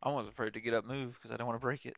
I was afraid to get up move because I don't want to break it.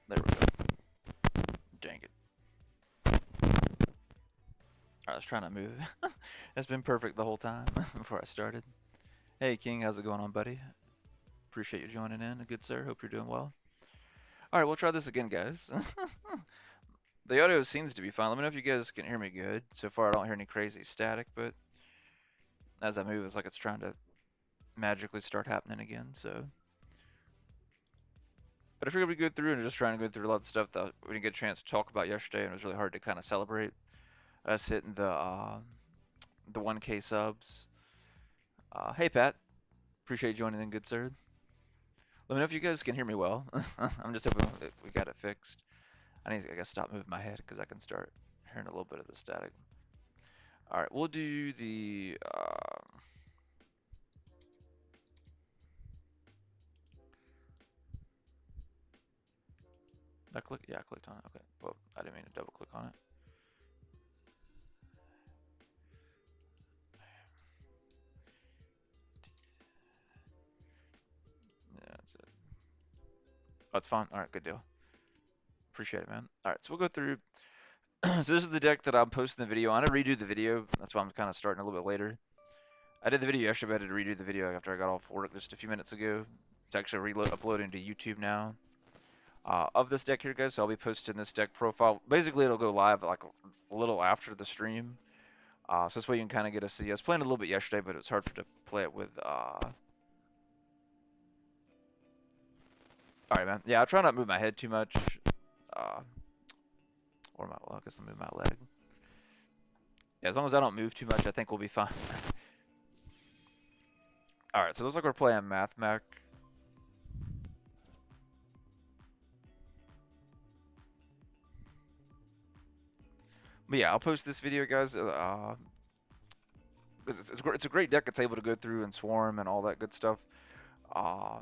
There we go. Dang it. I was trying to move. It's been perfect the whole time before I started. Hey King, how's it going on, buddy? Appreciate you joining in, good sir. Hope you're doing well. All right, we'll try this again, guys. The audio seems to be fine. Let me know if you guys can hear me good. So far, I don't hear any crazy static, but as I move, it's like it's trying to magically start happening again. So, but I figured we'd go through and just trying to go through a lot of stuff that we didn't get a chance to talk about yesterday, and it was really hard to kind of celebrate us hitting the 1K subs. Hey Pat, appreciate you joining in, good sir. Let me know if you guys can hear me well. I'm just hoping that we got it fixed. I gotta stop moving my head because I can start hearing a little bit of the static. All right, we'll do the. I click. Yeah, I clicked on it. Okay. Well, I didn't mean to double click on it. Yeah, that's it. Oh, it's fine. All right, good deal. Appreciate it, man. All right, so we'll go through. So this is the deck that I'm posting the video on. I redo the video. That's why I'm kind of starting a little bit later. I did the video yesterday, but I had to redo the video after I got off work just a few minutes ago. It's actually uploading to YouTube now. Of this deck here, guys, so I'll be posting this deck profile. Basically, it'll go live like a little after the stream. So this way you can kind of get to see. I was playing a little bit yesterday, but it was hard to play it with. All right, man. Yeah, I'll try not to move my head too much. Uh, or my, well, I guess I'll move my leg. Yeah, as long as I don't move too much, I think we'll be fine. All right, so it looks like we're playing Math Mech. But yeah, I'll post this video, guys. because it's a great deck. It's able to go through and swarm and all that good stuff. Uh,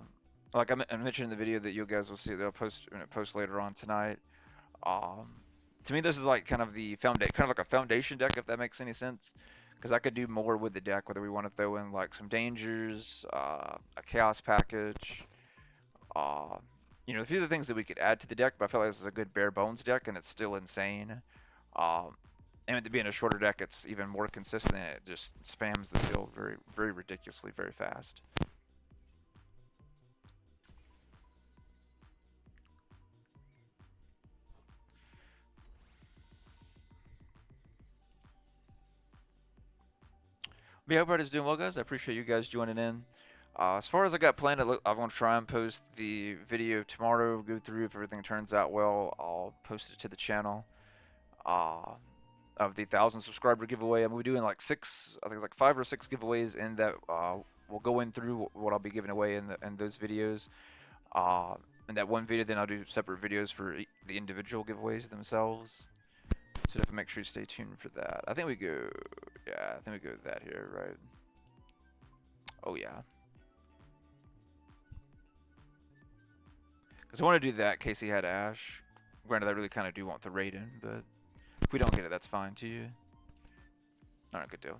like I mentioned in the video that you guys will see that I'll post later on tonight. Um, to me, this is like kind of kind of like a foundation deck, if that makes any sense. Because I could do more with the deck, whether we want to throw in like some dangers, a chaos package, uh, a few of the things that we could add to the deck. But I feel like this is a good bare bones deck, and it's still insane. Um, and to being a shorter deck, it's even more consistent. It just spams the field very, very ridiculously, very fast. But yeah, everybody's doing well, guys. I appreciate you guys joining in. As far as I got planned, I'm going to try and post the video tomorrow, go through. If everything turns out well, I'll post it to the channel. Of the 1,000 subscriber giveaway, I'm going to be doing like I think it's like 5 or 6 giveaways in that we'll go in through what I'll be giving away in those videos. In that one video, then I'll do separate videos for the individual giveaways themselves. So definitely make sure you stay tuned for that. I think we go with that here, right? Oh yeah. Because I want to do that in case he had Ash. Granted, I really kind of do want the Raiden, but if we don't get it, that's fine too. Alright, good deal.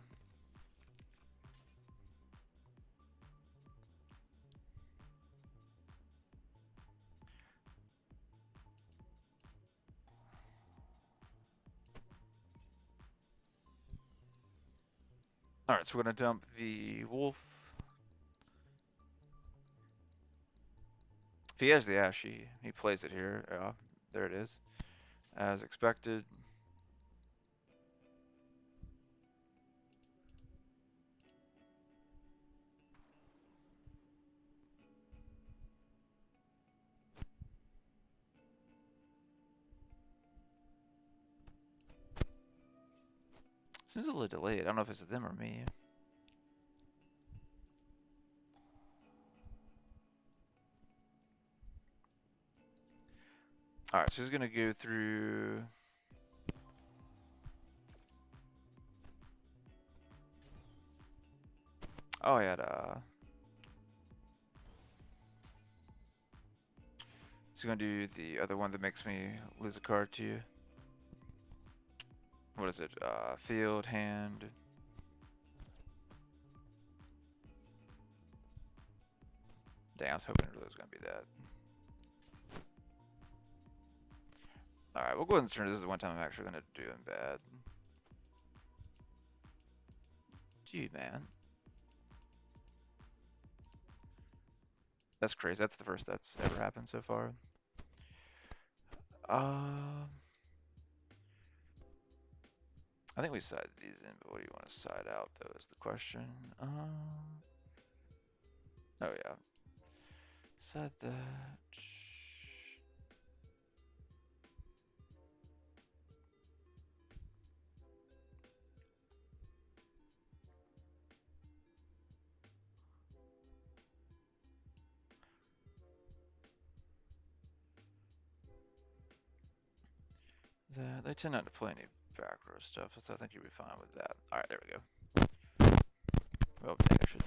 Alright, so we're going to dump the Wolf. If he has the Ash, he plays it here. Yeah, there it is. As expected. Seems a little delayed. I don't know if it's them or me. Alright, so he's going to go through... Oh, he had he's going to do the other one that makes me lose a card to you. What is it? Field, hand... Dang, I was hoping it was going to be that. Alright, we'll go ahead and turn. This is the one time I'm actually going to do him bad. Gee, man. That's crazy. That's the first that's ever happened so far. I think we side these in, but what do you want to side out, though, is the question. Oh, yeah. Side that. They tend not to play any back row stuff, so I think you'll be fine with that. Alright, there we go. Well, dang, I should...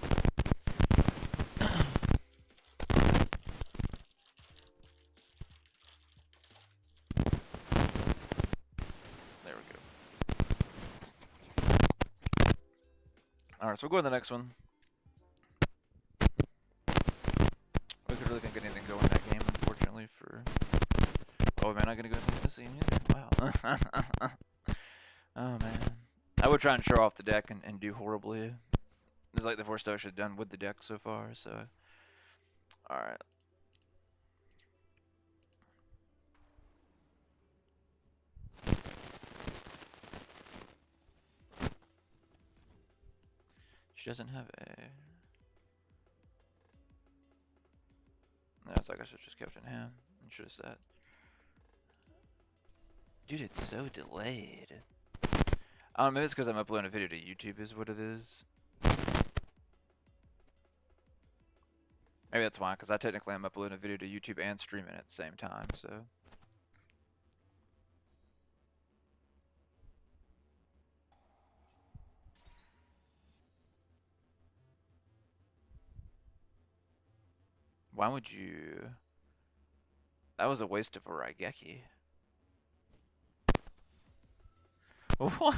There we go. Alright, so we'll go to the next one. We could really think anything go in that game, unfortunately, for... Oh, man, not gonna go into this scene either. Wow. Oh, man. I would try and show off the deck and do horribly. This is like the worst I should have done with the deck so far, so... Alright. She doesn't have a... No, it's like I should have just kept it in hand. And should have said. Dude, it's so delayed. I don't know, maybe it's because I'm uploading a video to YouTube is what it is. Maybe that's why, because I technically am uploading a video to YouTube and streaming at the same time, so... Why would you? That was a waste of a Raigeki. What?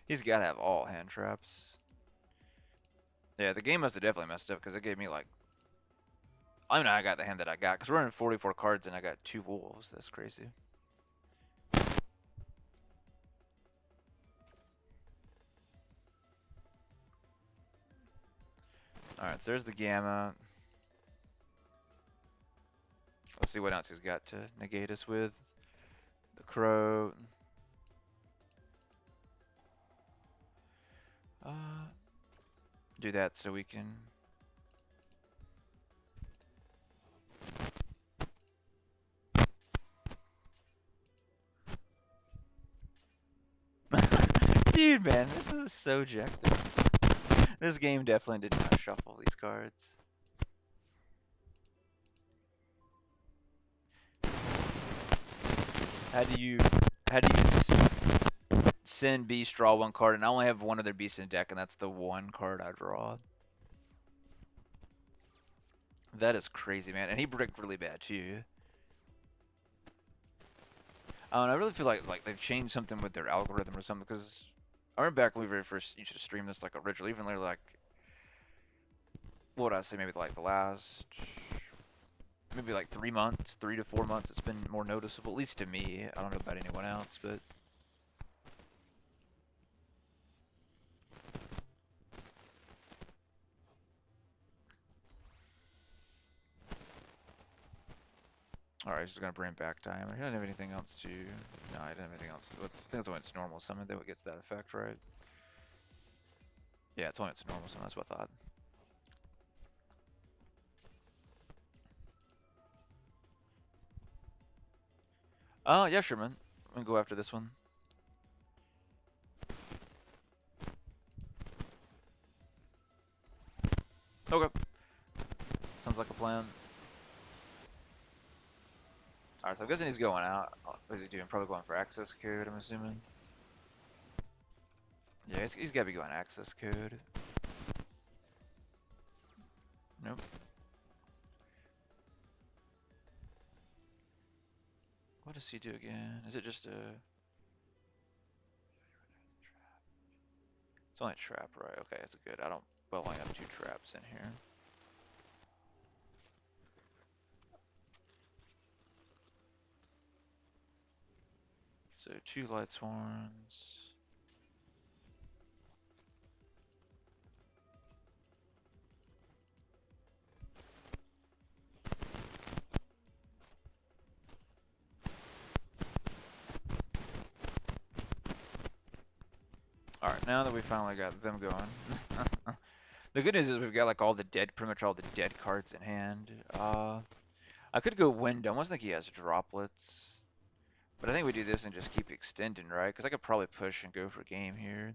He's got to have all hand traps. Yeah, the game must have definitely messed up because it gave me like, I don't know how I got the hand that I got because we're running 44 cards and I got 2 wolves. That's crazy. Alright, so there's the Gamma. Let's see what else he's got to negate us with. The Crow. Do that so we can... Dude, man, this is so objective. This game definitely did not shuffle these cards. How do you send beast, draw 1 card, and I only have 1 other beast in deck, and that's the 1 card I draw. That is crazy, man. And he bricked really bad too. And I really feel like they've changed something with their algorithm or something, because I remember back when we very first used to stream this like originally, even like, what would I say, maybe like the last, maybe like 3 months, 3 to 4 months, it's been more noticeable, at least to me. I don't know about anyone else, but alright, just gonna bring back timer. He doesn't have anything else to. No, I didn't have anything else. I think it's when it's normal summon that gets that effect, right? Yeah, it's when it's normal summon, that's what I thought. Oh, yeah, sure, man. I'm gonna go after this one. Okay. Sounds like a plan. Alright, so I'm guessing he's going out. What is he doing? Probably going for access code, I'm assuming. Yeah, he's gotta be going access code. Nope. What does he do again? Is it just a... It's only a trap, right? Okay, that's good. I don't... Well, I have 2 traps in here. So 2 light swarms. Alright, now that we finally got them going. The good news is we've got like all the dead, pretty much all the dead cards in hand. I could go window. I almost think he has droplets. But I think we do this and just keep extending, right? Because I could probably push and go for game here.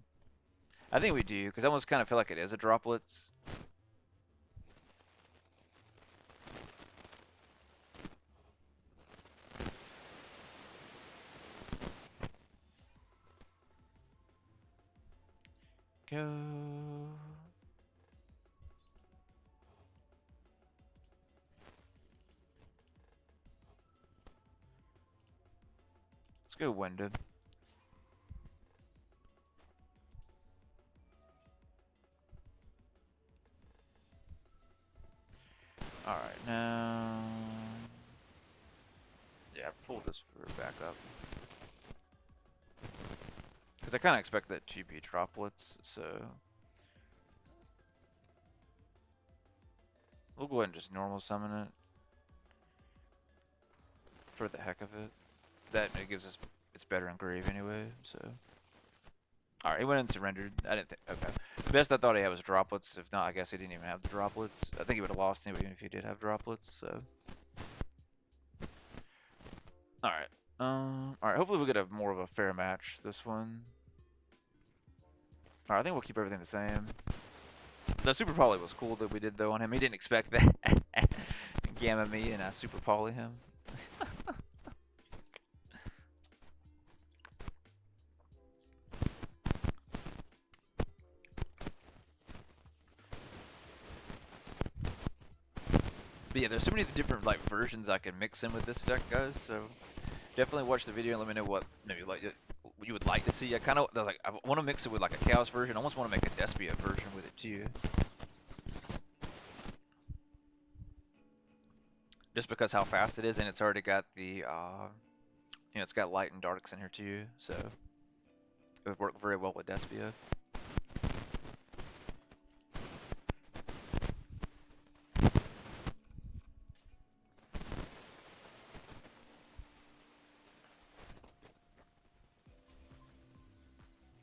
I think we do, because I almost kind of feel like it is a droplets. Go. Let's go window. Alright, now... Yeah, pull this for backup. Because I kind of expect that to be droplets, so... We'll go ahead and just normal summon it. For the heck of it. That it gives us... It's better engraved anyway, so... Alright, he went and surrendered. I didn't think... Okay. The best I thought he had was droplets. If not, I guess he didn't even have the droplets. I think he would have lost anyway, even if he did have droplets, so... Alright. Alright, hopefully we get a more of a fair match this one. Alright, I think we'll keep everything the same. The Super Poly was cool that we did though on him. He didn't expect that. Gamma me and I Super Poly him. But yeah, there's so many different like versions I can mix in with this deck, guys. So definitely watch the video and let me know what maybe like you would like to see. I kind of like I want to mix it with like a Chaos version. I almost want to make a Despia version with it too, just because how fast it is, and it's already got the it's got light and darks in here too, so it would work very well with Despia.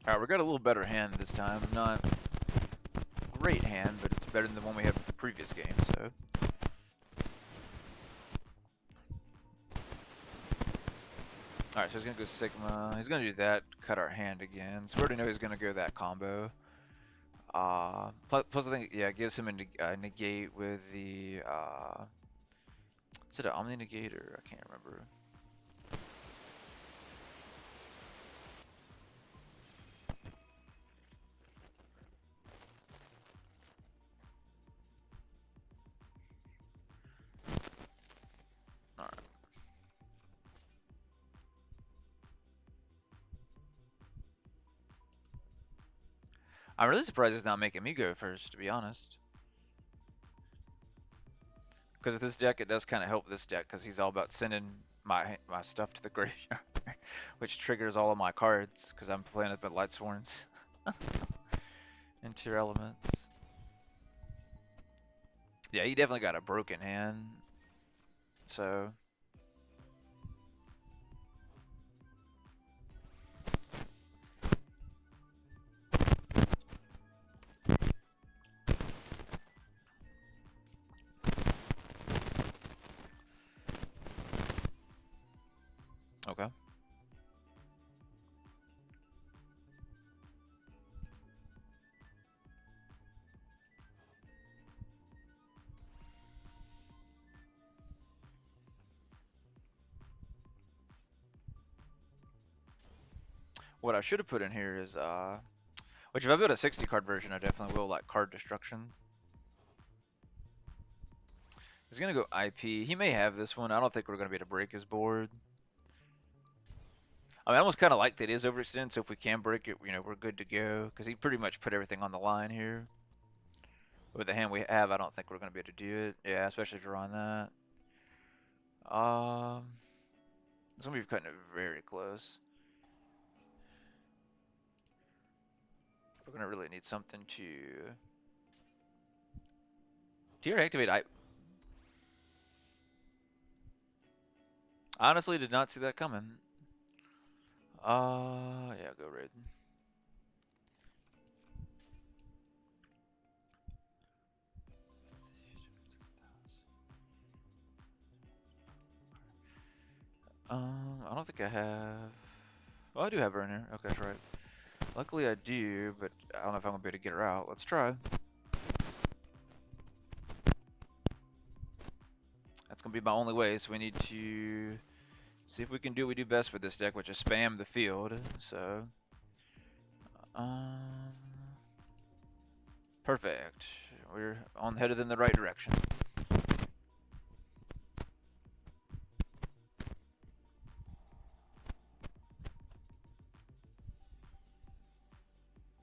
Alright, we got a little better hand this time. Not great hand, but it's better than the one we had with the previous game, so. Alright, so he's gonna go Sigma. He's gonna do that, cut our hand again. So we already know he's gonna go that combo. Plus I think, yeah, it gives him a negate with the, is it an Omni Negator? I can't remember. Alright. I'm really surprised he's not making me go first, to be honest. Because with this deck, it does kind of help this deck, because he's all about sending my stuff to the graveyard, which triggers all of my cards, because I'm playing with my Lightsworns. Into your elements. Yeah, he definitely got a broken hand, so... Okay. What I should have put in here is, which if I build a 60 card version, I definitely will, like, card destruction. He's gonna go IP. He may have this one. I don't think we're gonna be able to break his board. I mean, I almost kind of like that it is overextended, so if we can break it, we're good to go. Because he pretty much put everything on the line here. With the hand we have, I don't think we're gonna be able to do it. Yeah, especially drawing that. It's gonna be cutting it very close. We're gonna really need something to... Tier activate. I honestly did not see that coming. Yeah, go red. I don't think I have... Oh, I do have her in here. Okay, that's right. Luckily I do, but I don't know if I'm gonna be able to get her out. Let's try. That's gonna be my only way, so we need to see if we can do what we do best with this deck, which is spam the field. So, perfect. We're headed in the right direction.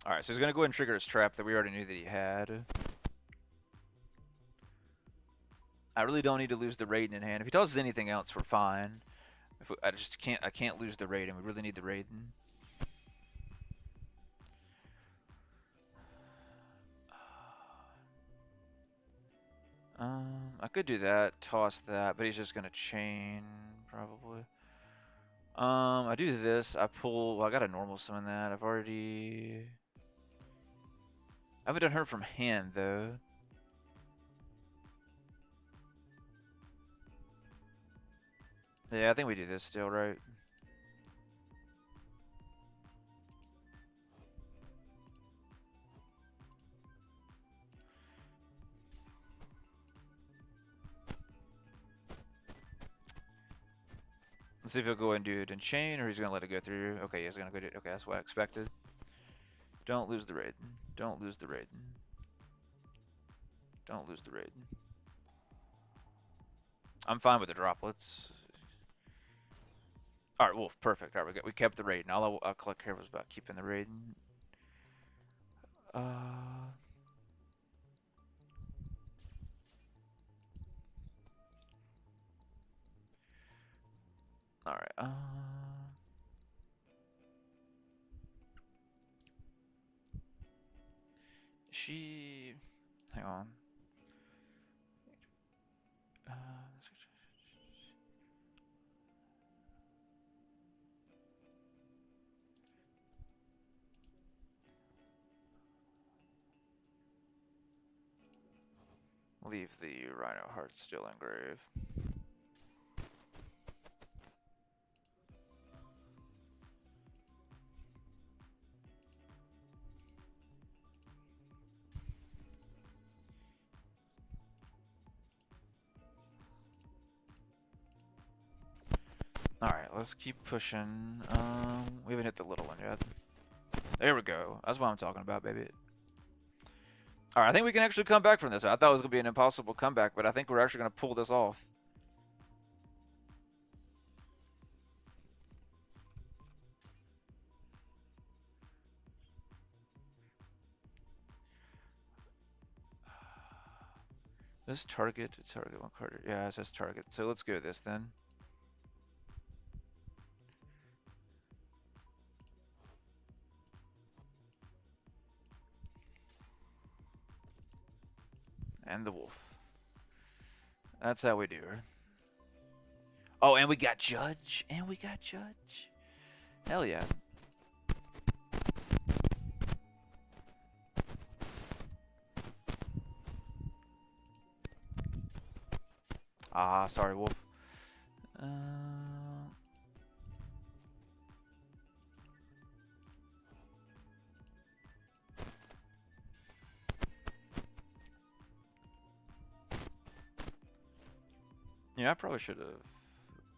Alright, so he's gonna go ahead and trigger his trap that we already knew that he had. I really don't need to lose the Raiden in hand. If he tells us anything else, we're fine. I can't lose the Raiden. We really need the Raiden. I could do that, toss that, but he's just gonna chain, probably. I do this, I pull, well, I got a normal summon that, I haven't done her from hand, though. Yeah, I think we do this still, right? Let's see if he'll go and do it in chain, or he's gonna let it go through. Okay, he's gonna go do it. Okay, that's what I expected. Don't lose the Raiden. Don't lose the Raiden. Don't lose the Raiden. I'm fine with the droplets. All right, Wolf, perfect. All right, we kept the rating. All I'll collect here was about keeping the rating. All right. She. Hang on. Uh, Leave the rhino heart still engraved. Alright, let's keep pushing. We haven't hit the little one yet. There we go. That's what I'm talking about, baby. Alright, I think we can actually come back from this. I thought it was going to be an impossible comeback, but I think we're actually going to pull this off. This target one card. Yeah, it says target. So let's go this then. And the wolf. That's how we do her. Oh, and we got Judge. And we got Judge. Hell yeah. Ah, sorry, wolf. Yeah, I probably should have.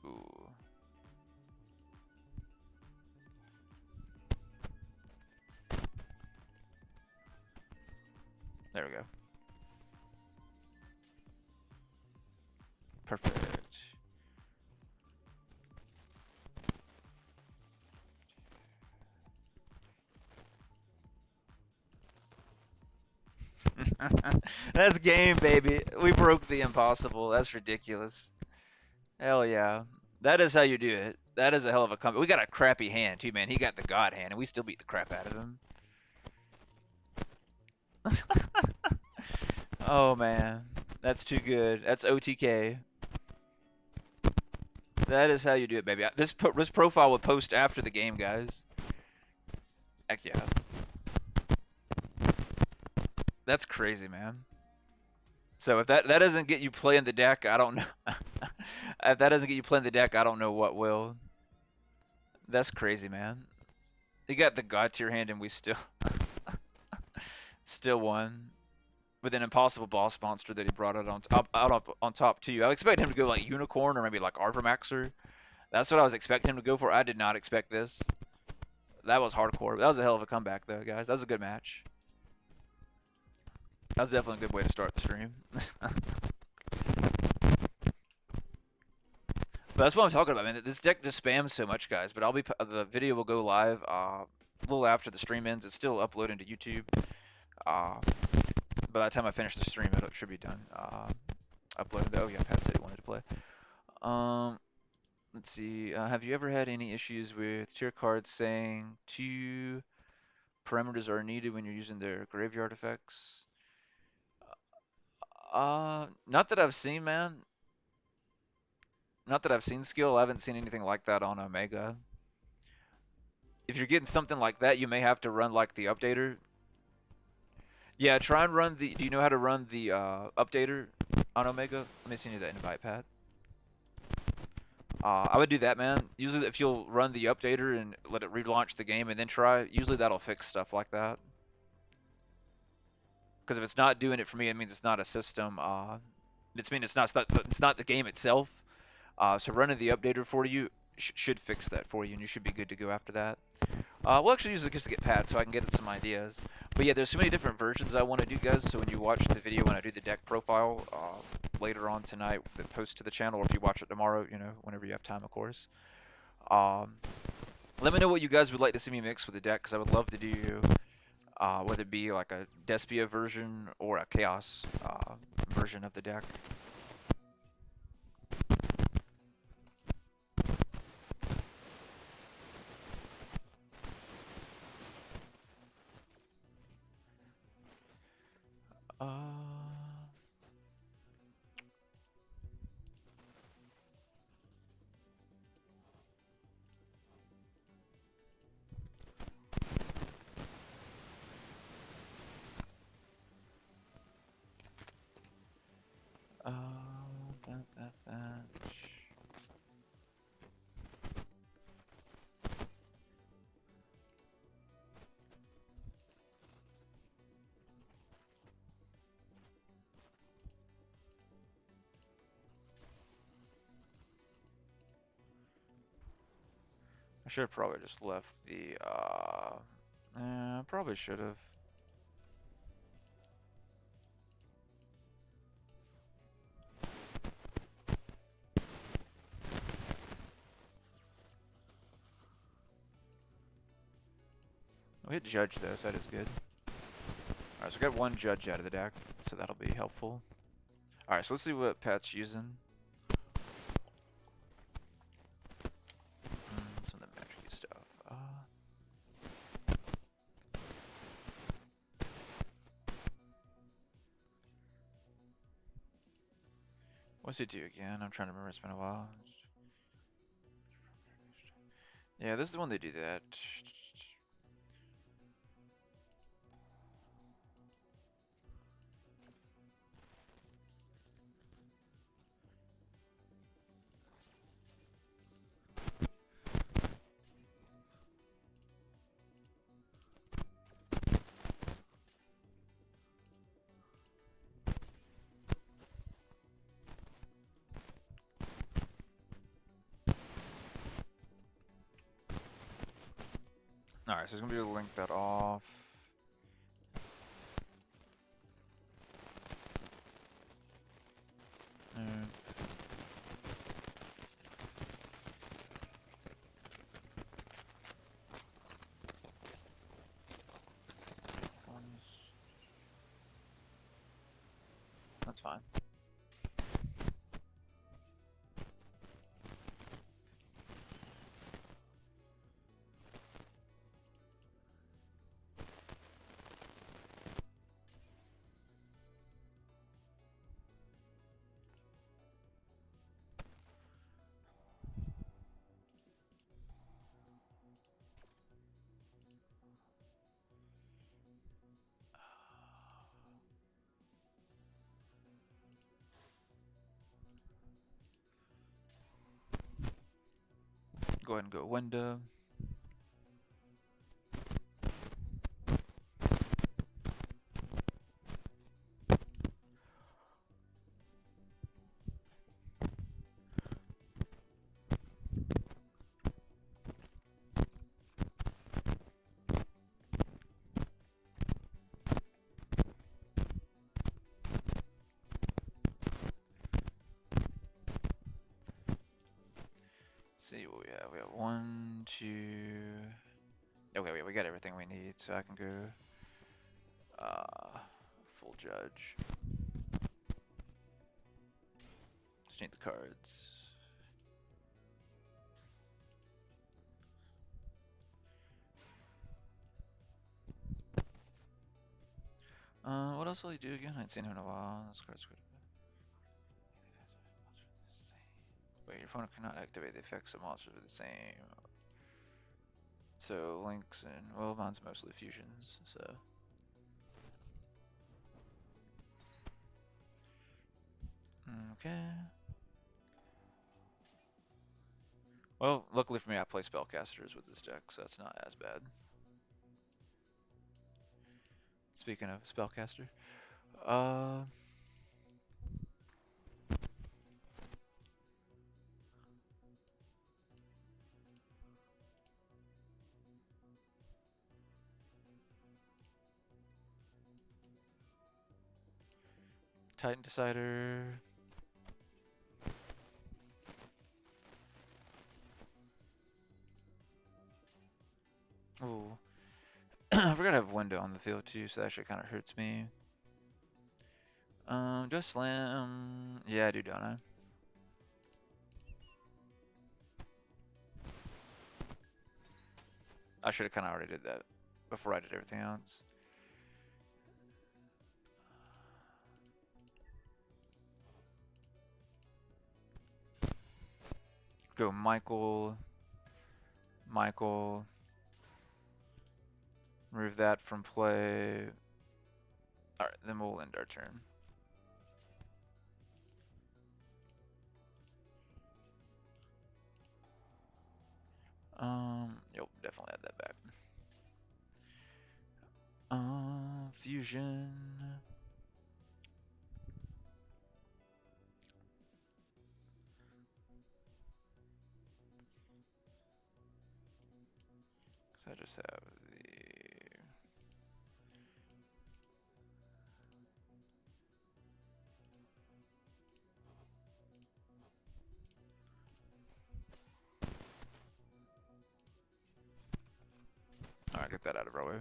Ooh. There we go. Perfect. That's game, baby. We broke the impossible. That's ridiculous. Hell yeah. That is how you do it. That is a hell of a comeback. We got a crappy hand, too, man. He got the god hand, and we still beat the crap out of him. Oh, man. That's too good. That's OTK. That is how you do it, baby. This profile will post after the game, guys. Heck yeah. That's crazy, man. So if that doesn't get you playing the deck, I don't know. If that doesn't get you playing the deck, I don't know what will. That's crazy, man. You got the god tier hand, and we still still won with an impossible boss monster that he brought out on top too. I expect him to go like unicorn or maybe like Arvormaxer. That's what I was expecting him to go for. I did not expect this. That was hardcore. That was a hell of a comeback, though, guys. That was a good match. That was definitely a good way to start the stream. But that's what I'm talking about, man. This deck just spams so much, guys. But the video will go live a little after the stream ends. It's still uploading to YouTube. By the time I finish the stream, it should be done. Uploaded. Oh yeah, Pat said he wanted to play. Let's see. Have you ever had any issues with tier cards saying 2 parameters are needed when you're using their graveyard effects? Not that I've seen, man. Not that I've seen skill. I haven't seen anything like that on Omega. If you're getting something like that, you may have to run like the updater. Yeah, try and run the. Do you know how to run the updater on Omega? Let me send you the invite, Pat. I would do that, man. Usually, if you'll run the updater and let it relaunch the game and then try, usually that'll fix stuff like that. Because if it's not doing it for me, it means it's not a system. It's not the game itself. So running the updater for you should fix that for you, and you should be good to go after that. We'll actually use it just to get Pat so I can get some ideas. But yeah, there's so many different versions I want to do, guys. So when you watch the video when I do the deck profile, later on tonight that post to the channel, or if you watch it tomorrow, you know, whenever you have time, of course. Um, Let me know what you guys would like to see me mix with the deck, because I would love to do, whether it be like a Despia version or a Chaos version of the deck. Uh, uh, that. I should have probably just left the, I probably should have. We hit Judge though, so that is good. Alright, so we got one Judge out of the deck, so that'll be helpful. Alright, so let's see what Pat's using. Some of the magic stuff. What's he do again? I'm trying to remember, it's been a while. Yeah, this is the one they do that. Alright, so he's gonna be able to link that off. Mm. That's fine. Go ahead and go window. See what we have. We have one, two. Okay, we got everything we need, so I can go full Judge. Just need the cards. What else will he do again? I ain't seen him in a while. This card's good. Wait, your opponent cannot activate the effects of monsters with the same. So links and well, mine's mostly fusions. So okay. Well, luckily for me, I play spellcasters with this deck, so that's not as bad. Speaking of spellcaster, Titan Decider. Ooh. I forgot I have window on the field too, so that actually kind of hurts me. Just slam. Yeah, I do, don't I? I should have kind of already did that before I did everything else. Go Michael. Michael. Remove that from play. Alright, then we'll end our turn. You'll definitely add that back. Fusion. So I just have the. Alright, get that out of our way.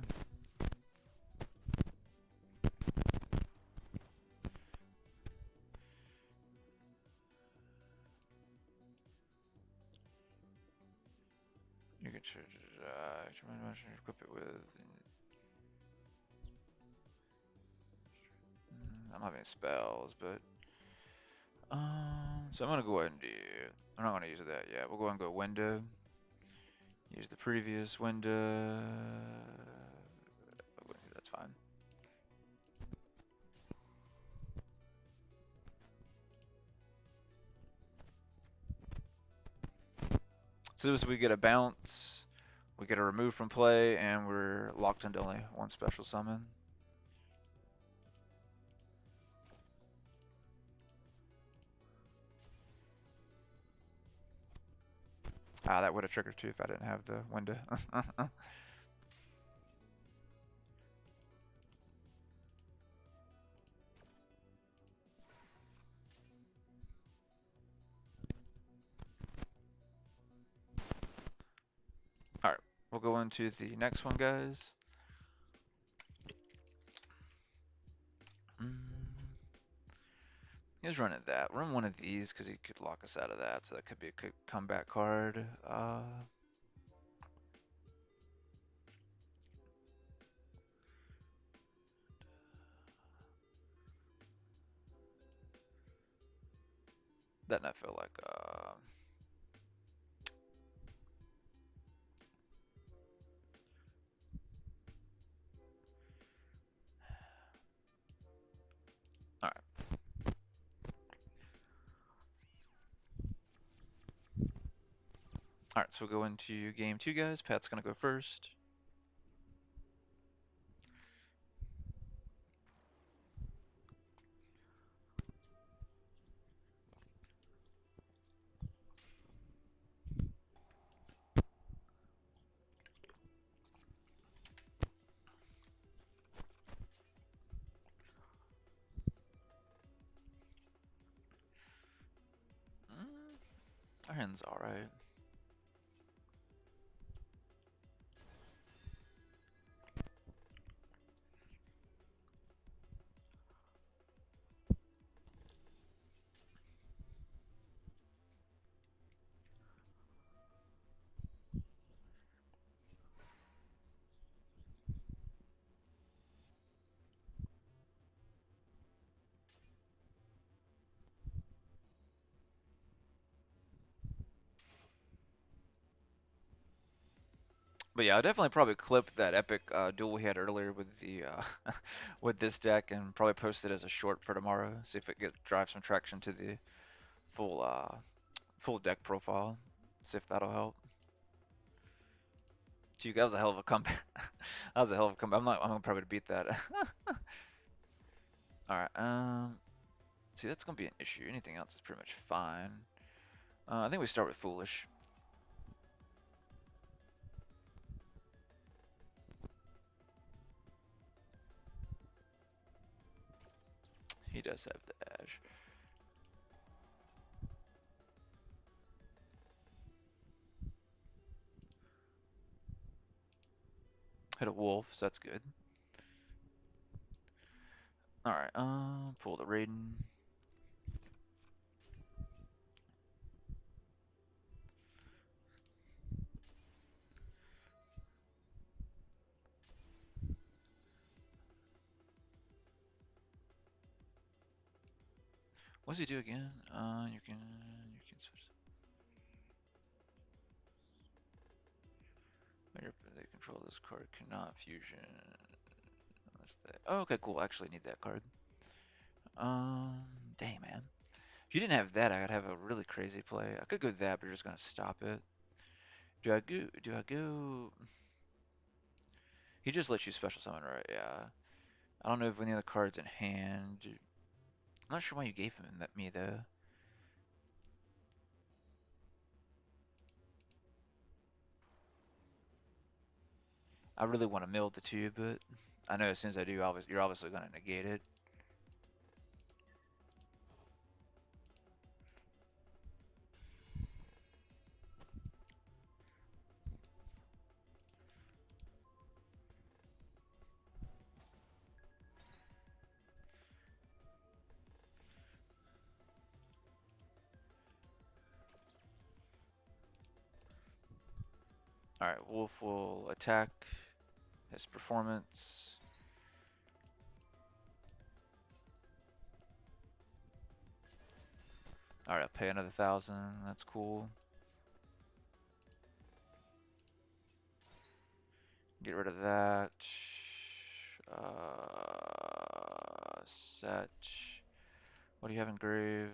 You can equip it with. I don't have any spells, but so I'm gonna go ahead and do. I'm not gonna use that yet. We'll go ahead and go window. Use the previous window. That's fine. So as we get a bounce, we get a remove from play, and we're locked into only one special summon. Ah, that would have triggered too if I didn't have the window. Alright, we'll go into the next one, guys. He's running that. Run one of these because he could lock us out of that, so that could be a good comeback card. Doesn't that feel like Alright. Alright, so we'll go into game 2, guys. Pat's gonna go first. Our hand's alright. But yeah, I'll definitely probably clip that epic duel we had earlier with the with this deck and probably post it as a short for tomorrow. See if it drive some traction to the full full deck profile. See if that'll help. Gee, that was a hell of a comeback. That was a hell of a comeback. I'm gonna probably beat that. All right. See, that's gonna be an issue. Anything else is pretty much fine. I think we start with foolish. He does have the Ash. Hit a wolf, so that's good. Alright, pull the Raiden. What does he do again? You can switch. They control this card cannot fusion. What's that? Oh, okay, cool. I actually need that card. Um, Dang man. If you didn't have that, I could have a really crazy play. I could go that, but you're just gonna stop it. Do I go? Do I go? He just lets you special summon, right? Yeah. I don't know if any other cards in hand. I'm not sure why you gave him that me though. I really want to mill the two, but I know as soon as I do, you're obviously gonna negate it. All right, Wolf will attack his performance. All right, I'll pay another 1,000. That's cool. Get rid of that. Set. What do you have in grave?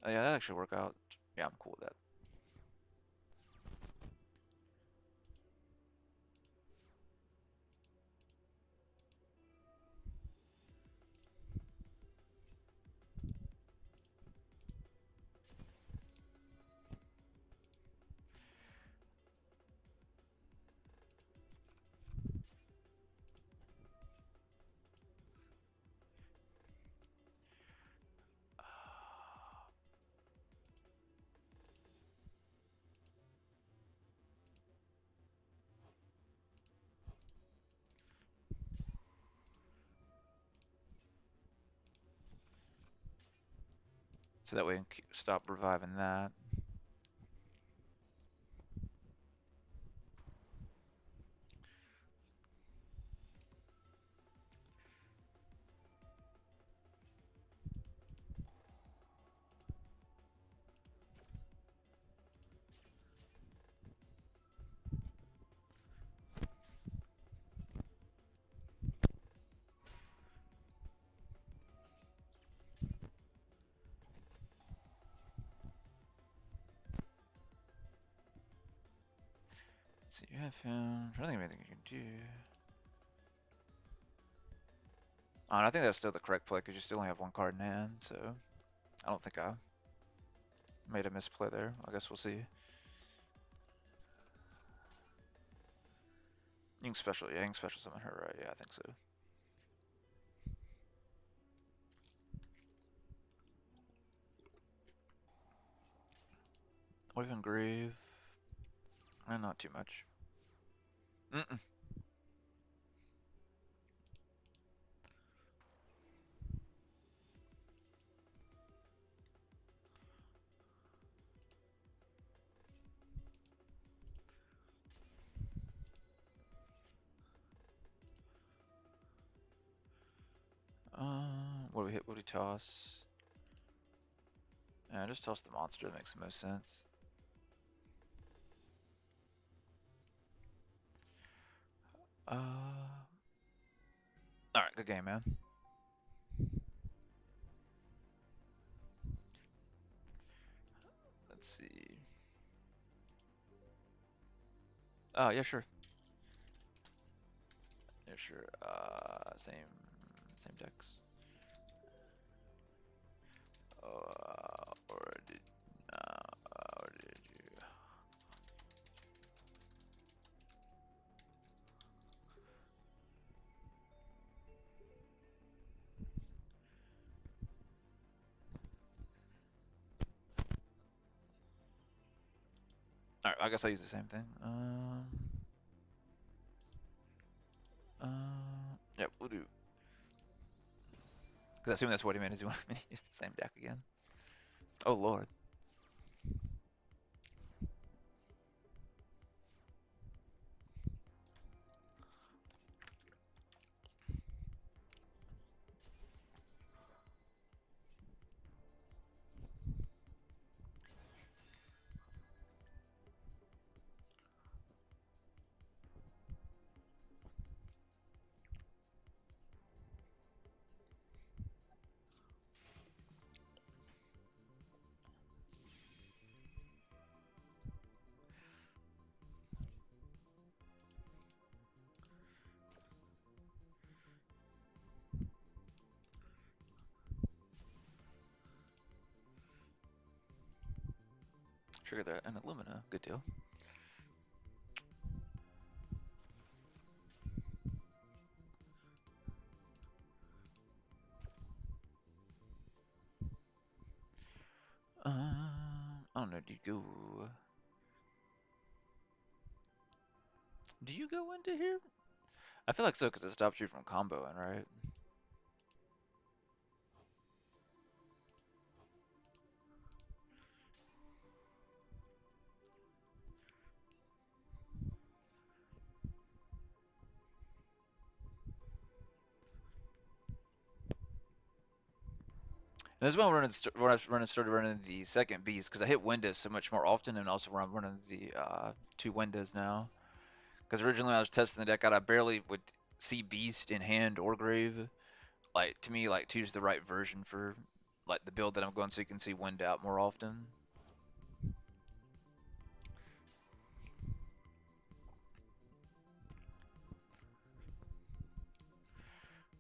Oh, yeah, that actually work out. Yeah, I'm cool with that. So that way we can stop reviving that. Let's see, you have him. I don't think anything you can do. Oh, and I think that's still the correct play because you still only have one card in hand, so I don't think I made a misplay there. I guess we'll see. You can special summon her, right? Yeah, I think so. What even grave? Not too much. Mm-mm. What do we hit? What do we toss? Yeah, just toss the monster. That makes the most sense. Alright, good game, man. Let's see. Oh, yeah, sure. Yeah, sure. Same decks. Or did you? Alright, I guess I'll use the same thing. Because I assume that's what he meant, is he wanted me to use the same deck again. Oh, Lord. Trigger that and Illumina. Good deal. I don't know. Do you go? Do you go into here? I feel like so because it stops you from comboing, right? And this is when I started running the second beast because I hit windows so much more often, and also when I'm running the two windows now. Because originally when I was testing the deck out, I barely would see beast in hand or grave. Like to me, like two's the right version for like the build that I'm going, so you can see wind out more often.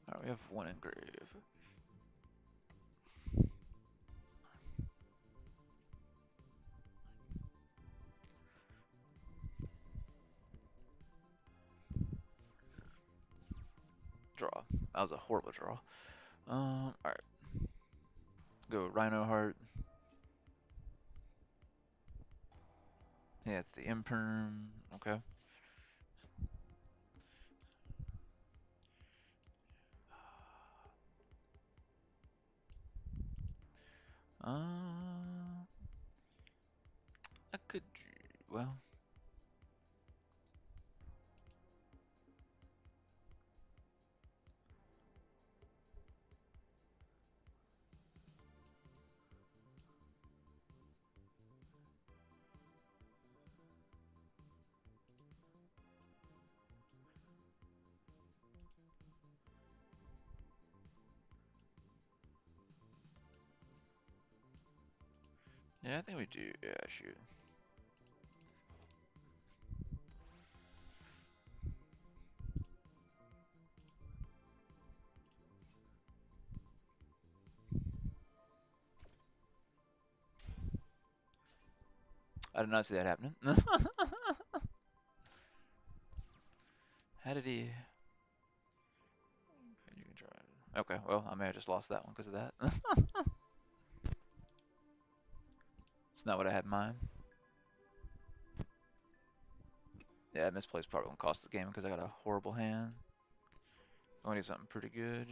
Alright, we have one engrave. Draw. That was a horrible draw. Alright. Go Rhino Heart. Yeah, it's the Imperm. Okay. I could. Well. Yeah, I think we do. Yeah, shoot. I did not see that happening. How did he? You can try it. Okay, well, I may have just lost that one because of that. It's not what I had in mind. Yeah, misplaced probably won't cost the game because I got a horrible hand. I want to do something pretty good.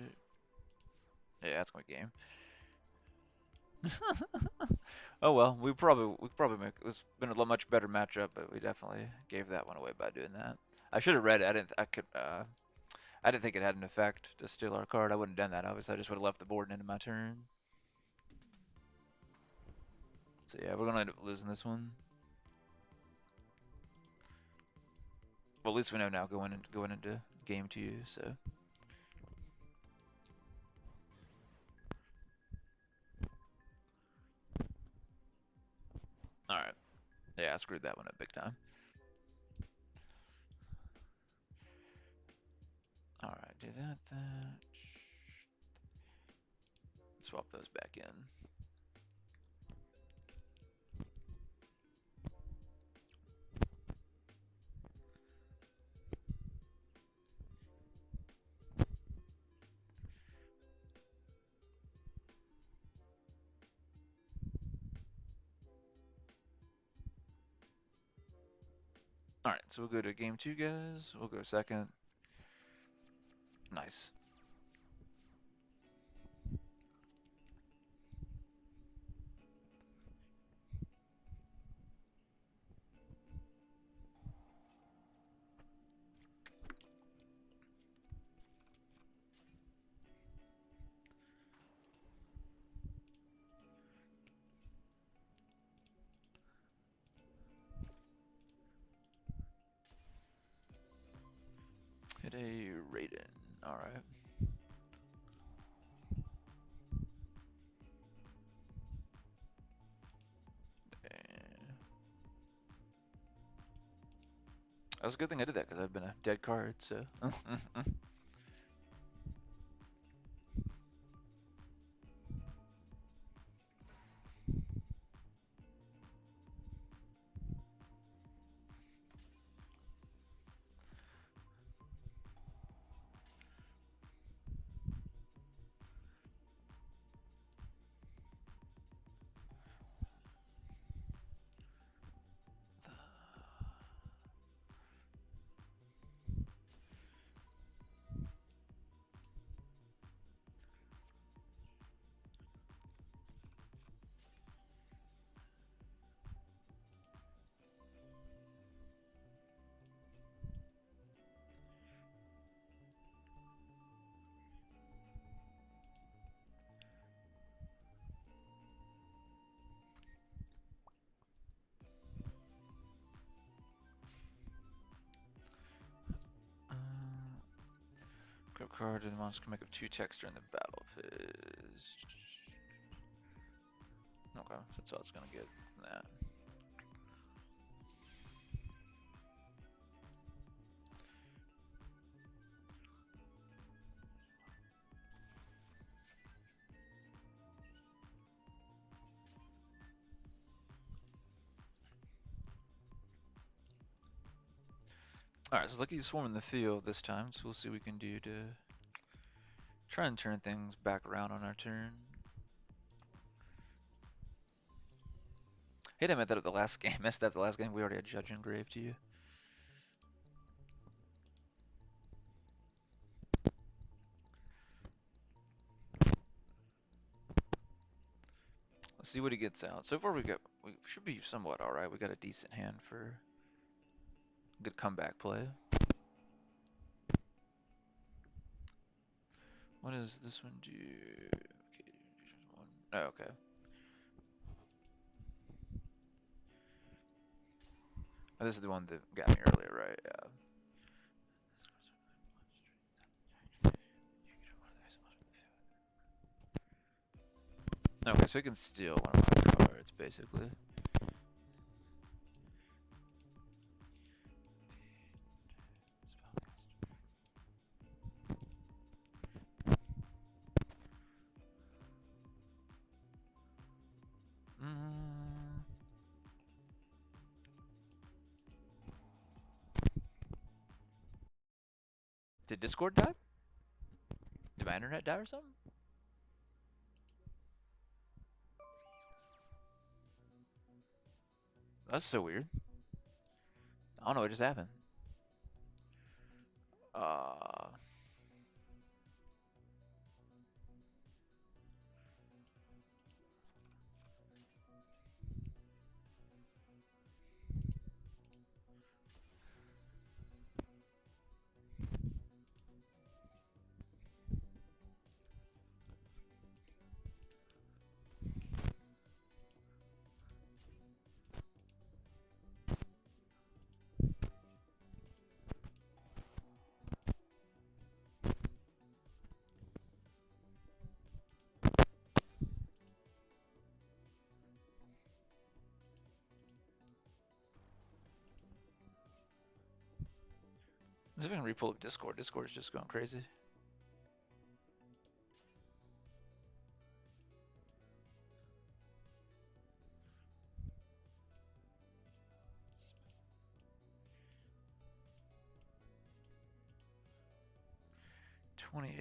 Yeah, that's my game. Oh well, we probably make it's been a much better matchup, but we definitely gave that one away by doing that. I should have read it. I didn't think it had an effect to steal our card. I wouldn't have done that. Obviously, I just would have left the board into my turn. So yeah, we're gonna end up losing this one. Well, at least we know now going into game 2. So. All right. Yeah, I screwed that one up big time. All right, do that. Swap those back in. All right, so we'll go to game 2, guys. We'll go second. Nice. a Raiden. Alright. That was a good thing I did that because I've been a dead card, so. Grab card and the monster can make up 2 texture in the battle phase. Okay, that's all it's gonna get from that. Alright, so Lucky's swarming the field this time, so we'll see what we can do to try and turn things back around on our turn. Hey, I messed up the last game. Messed up the last game. We already had Judge engraved to you. Let's see what he gets out. So far we should be somewhat alright. We got a decent hand for good comeback play. What does this one do? Okay, one. Oh, okay. Oh, this is the one that got me earlier, right? Yeah. Okay, so he can steal one of my cards, basically. Did Discord die? Did my internet die or something? That's so weird. I don't know what just happened. Uh, let's see if I can re-pull up Discord. Discord is just going crazy. $28.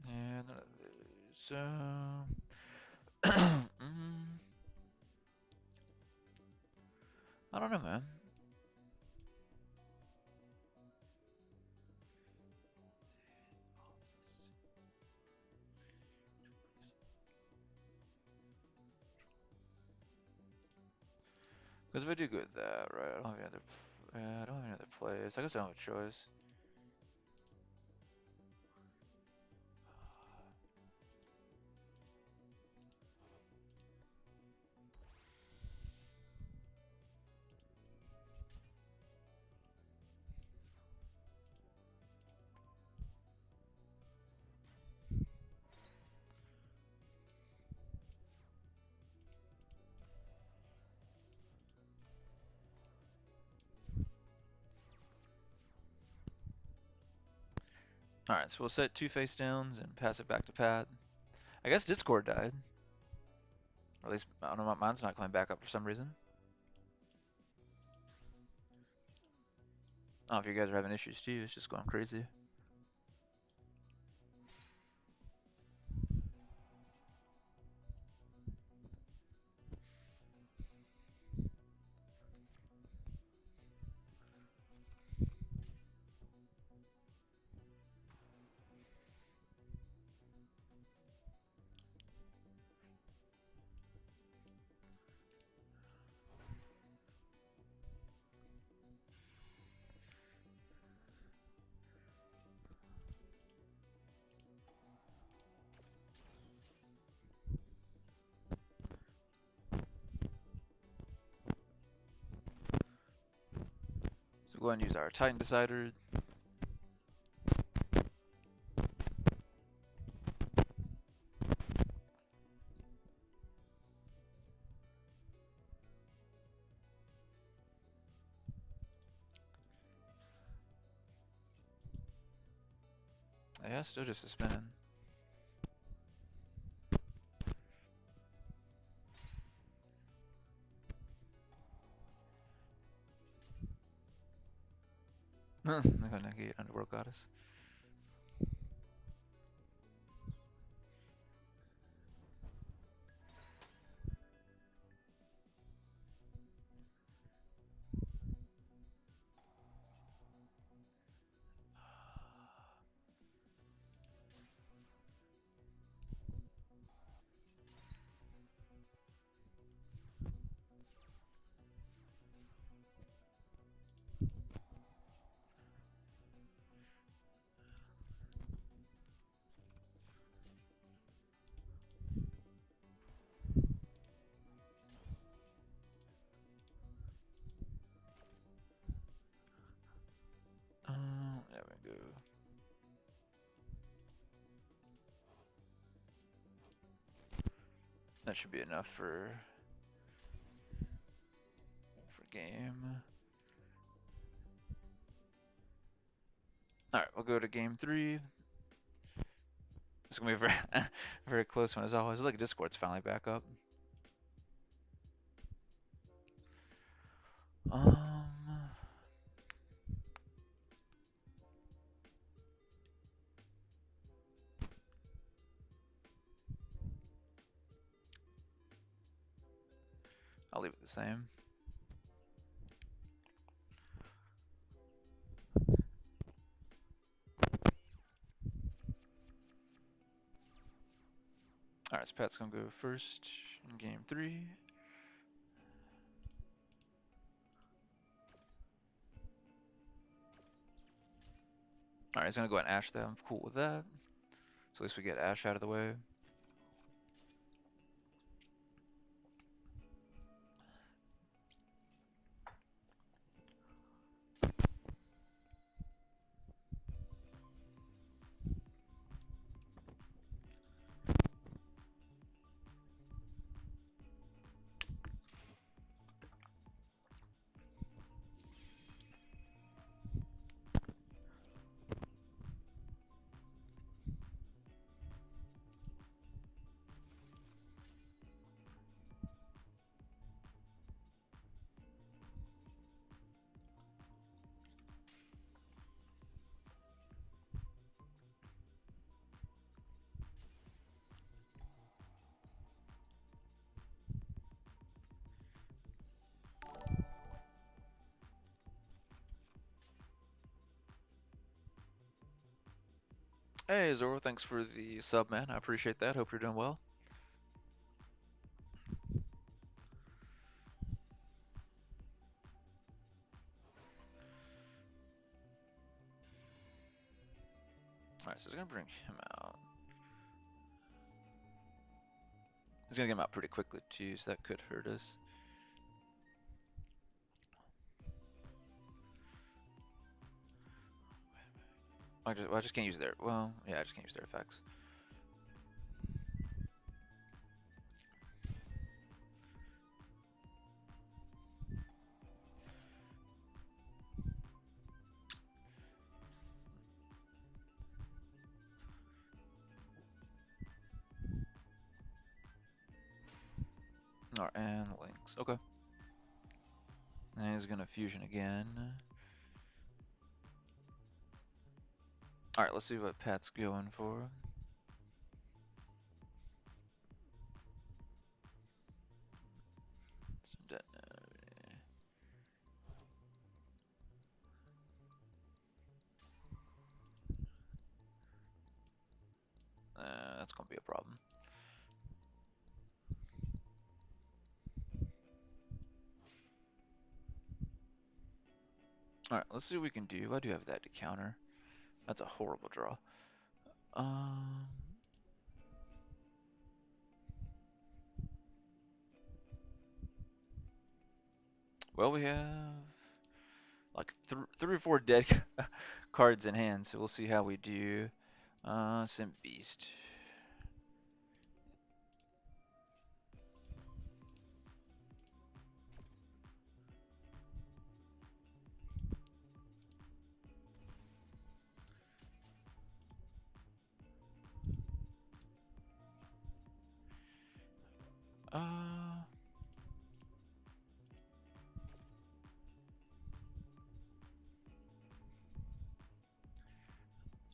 Yeah, none of those. I don't know, man. Because if I do good at that, right? I don't have any other. I don't have any other plays. I guess I don't have a choice. All right, so we'll set 2 face downs and pass it back to Pat. I guess Discord died. Or at least I don't know. Mine's not coming back up for some reason. I don't know if you guys are having issues too. It's just going crazy. So go ahead and use our Titan Decider. Yeah, still just a spinning. I'm gonna negate Underworld Goddess. There we go. That should be enough for game. All right, we'll go to game 3. It's gonna be a very, very close one as always. Look, Discord's finally back up. I'll leave it the same. All right, so Pat's gonna go first in game 3. All right, he's gonna go and Ash that. I'm cool with that. So at least we get Ash out of the way. Hey Zoro, thanks for the sub, man. I appreciate that. Hope you're doing well. Alright, so it's gonna bring him out. He's gonna get him out pretty quickly too, so that could hurt us. I just can't use their. Well, yeah, I just can't use their effects. Alright, and links. Okay. And he's gonna fusion again. Alright, let's see what Pat's going for. That's gonna be a problem. Alright, let's see what we can do. I do have that to counter. That's a horrible draw. Well, we have like three or four dead cards in hand, so we'll see how we do. Sim Beast.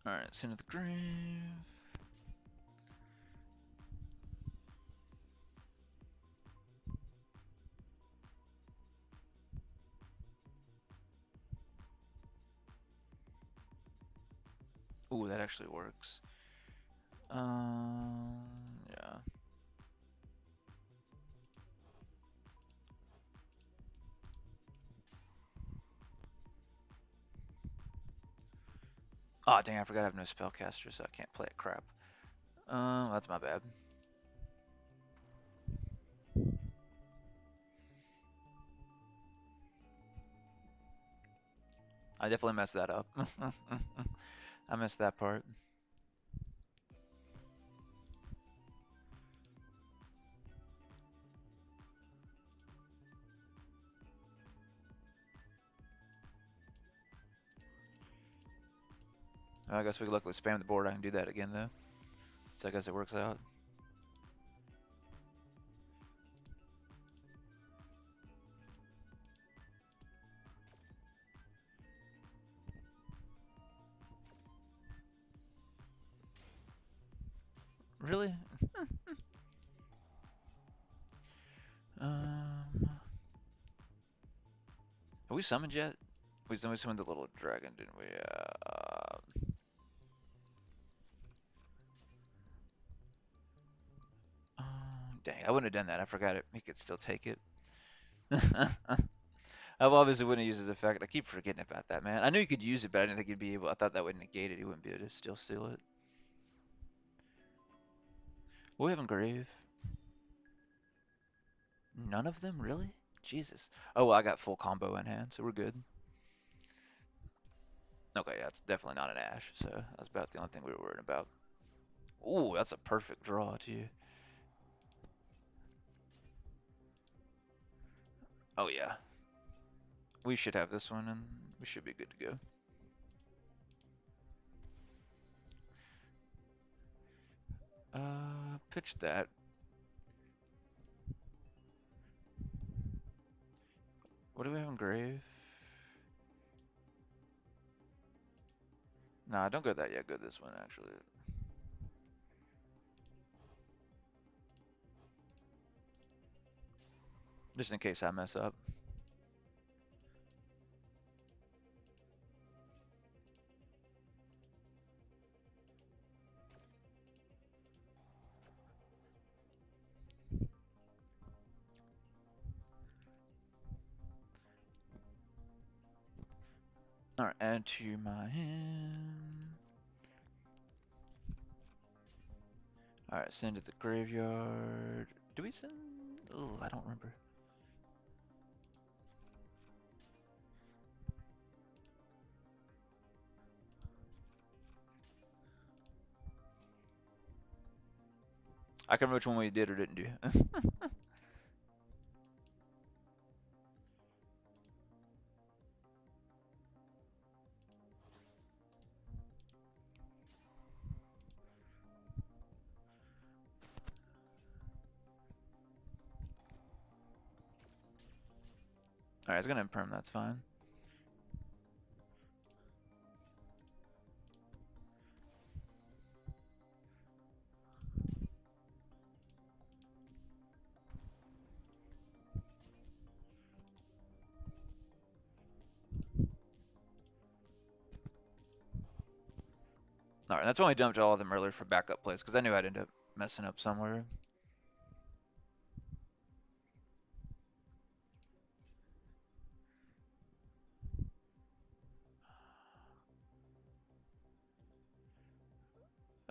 Alright, Sin of the Grave. Ooh, that actually works. Yeah. Oh, dang, I forgot I have no spellcaster, so I can't play it. Crap. That's my bad. I definitely messed that up. I missed that part. I guess we could luckily spam the board. I can do that again, though. So I guess it works out. Really? Have we summoned yet? We summoned the little dragon, didn't we? Dang, I wouldn't have done that. I forgot it. He could still take it. I obviously wouldn't use his effect. I keep forgetting about that, man. I knew you could use it, but I didn't think he'd be able. I thought that would negate it. He wouldn't be able to still steal it. We have Engrave. None of them, really? Jesus. Oh, well, I got full combo in hand, so we're good. Okay, yeah, it's definitely not an Ash, so that's about the only thing we were worried about. Ooh, that's a perfect draw, too. Oh, yeah. We should have this one, and we should be good to go. Pitch that. What do we have in grave? Nah, don't go that yet. Go this one, actually. Just in case I mess up. Alright, add to my hand. Alright, send to the graveyard. Do we send? Oh, I don't remember. I can remember which one we did or didn't do. Alright, it's gonna imperm, that's fine. Alright, that's why we dumped all of them earlier for backup plays, because I knew I'd end up messing up somewhere.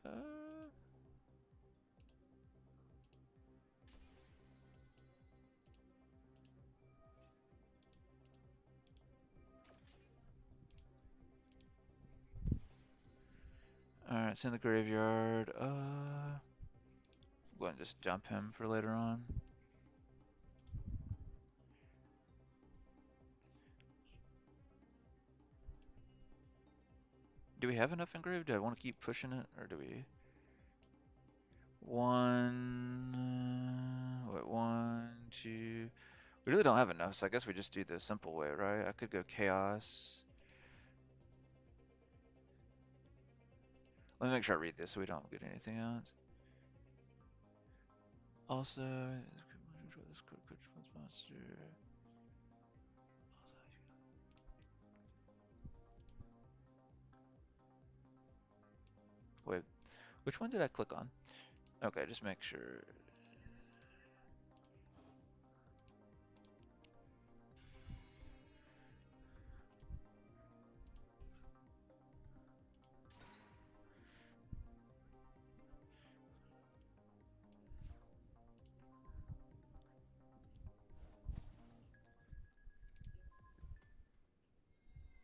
Uh, Alright, it's in the graveyard. I'm going to just dump him for later on. Do we have enough engraved? Do I want to keep pushing it, or do we? One, two. We really don't have enough, so I guess we just do the simple way, right? I could go chaos. Let me make sure I read this so we don't get anything else. Also, this monster. Wait, which one did I click on? Okay, just make sure.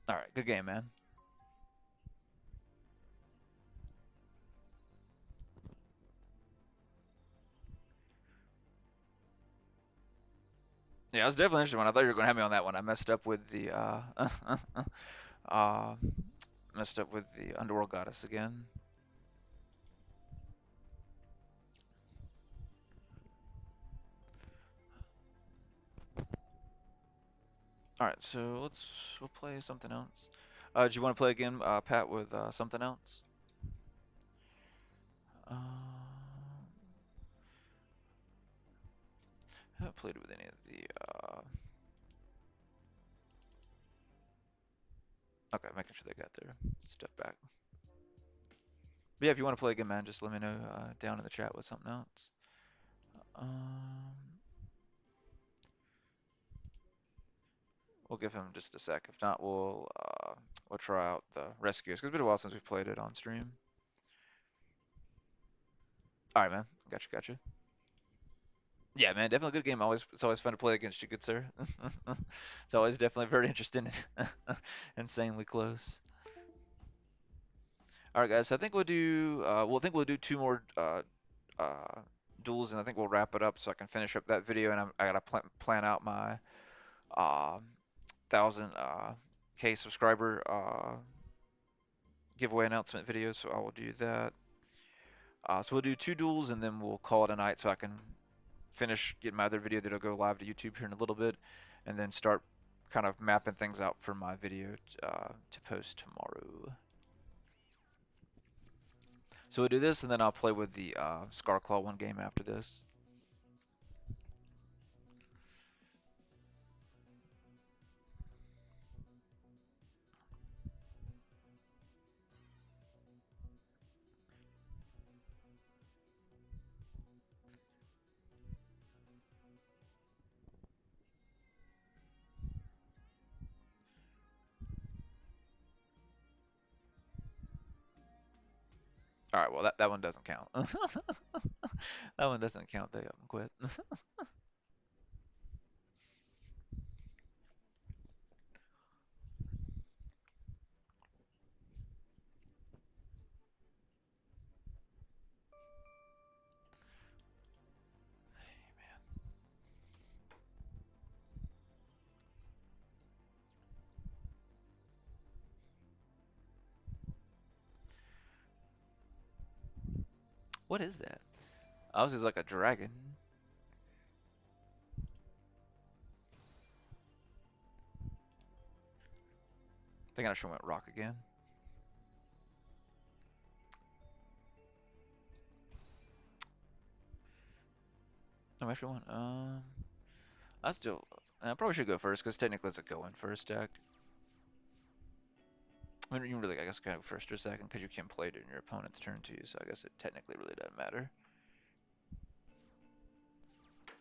All right, good game, man. Yeah, it was definitely an interesting one. I thought you were going to have me on that one. I messed up with the uh, messed up with the Underworld Goddess again. All right, so we'll play something else. Do you want to play again, Pat, with something else? I haven't played with any of the. Okay, making sure they got their stuff back. But yeah, if you want to play again, man, just let me know down in the chat with something else. Um, we'll give him just a sec. If not, we'll try out the rescues. Cause it's been a while since we played it on stream. All right, man. Gotcha. Yeah, man, definitely a good game. It's always fun to play against you, good sir. It's always definitely very interesting, insanely close. All right, guys. So I think we'll do two more duels, and I think we'll wrap it up so I can finish up that video. And I gotta plan out my 1,000 K subscriber giveaway announcement video. So I will do that. So we'll do two duels, and then we'll call it a night so I can finish getting my other video that'll go live to YouTube here in a little bit, and then start kind of mapping things out for my video to post tomorrow. So we'll do this, and then I'll play with the Scarclaw one game after this. All right, well that one doesn't count. That one doesn't count. They up and quit. What is that? Oh, this is like a dragon. I think I should went rock again. No, I should went. I still. I probably should go first because technically it's a go in first deck. I mean, you really, I guess, kind of first or second because you can play it in your opponent's turn too. So I guess it technically really doesn't matter.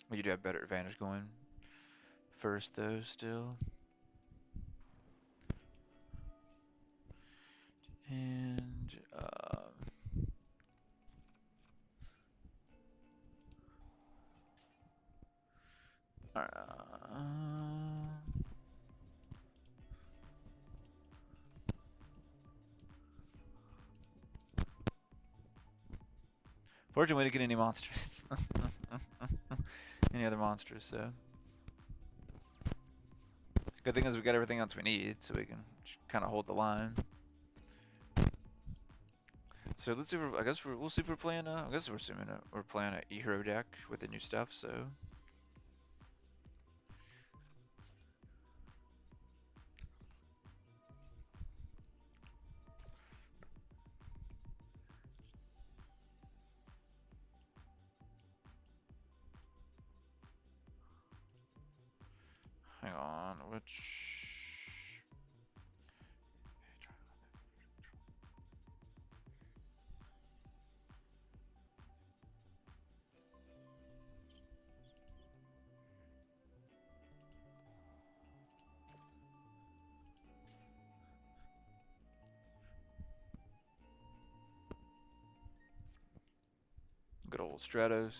But you do have better advantage going first though, still. And fortunately, we didn't get any monsters. Any other monsters, so. Good thing is we got everything else we need, so we can kind of hold the line. So let's see if I guess we'll see if we're playing. I guess we're assuming we're playing an e-hero deck with the new stuff. So hang on, which good old Stratos.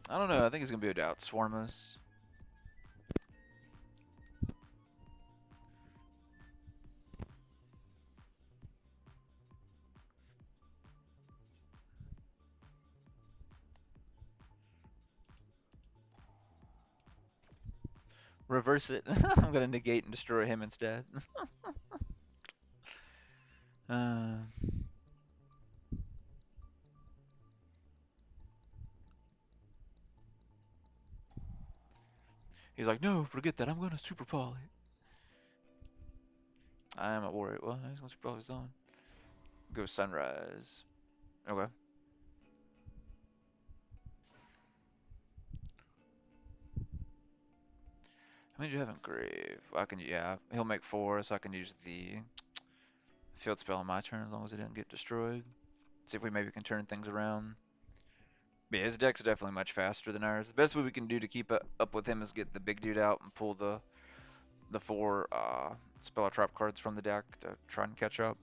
I don't know. I think it's gonna be about swarm us. Reverse it. I'm gonna negate and destroy him instead. uh, he's like, no, forget that. I'm gonna super poly. I am a warrior. Well, he's gonna super poly his own. Go sunrise. Okay. How many do you have in grave? I can, yeah. He'll make 4, so I can use the field spell on my turn as long as it didn't get destroyed. See if we maybe can turn things around. But yeah, his deck's definitely much faster than ours. The best way we can do to keep up with him is get the big dude out and pull the 4 spell trap cards from the deck to try and catch up.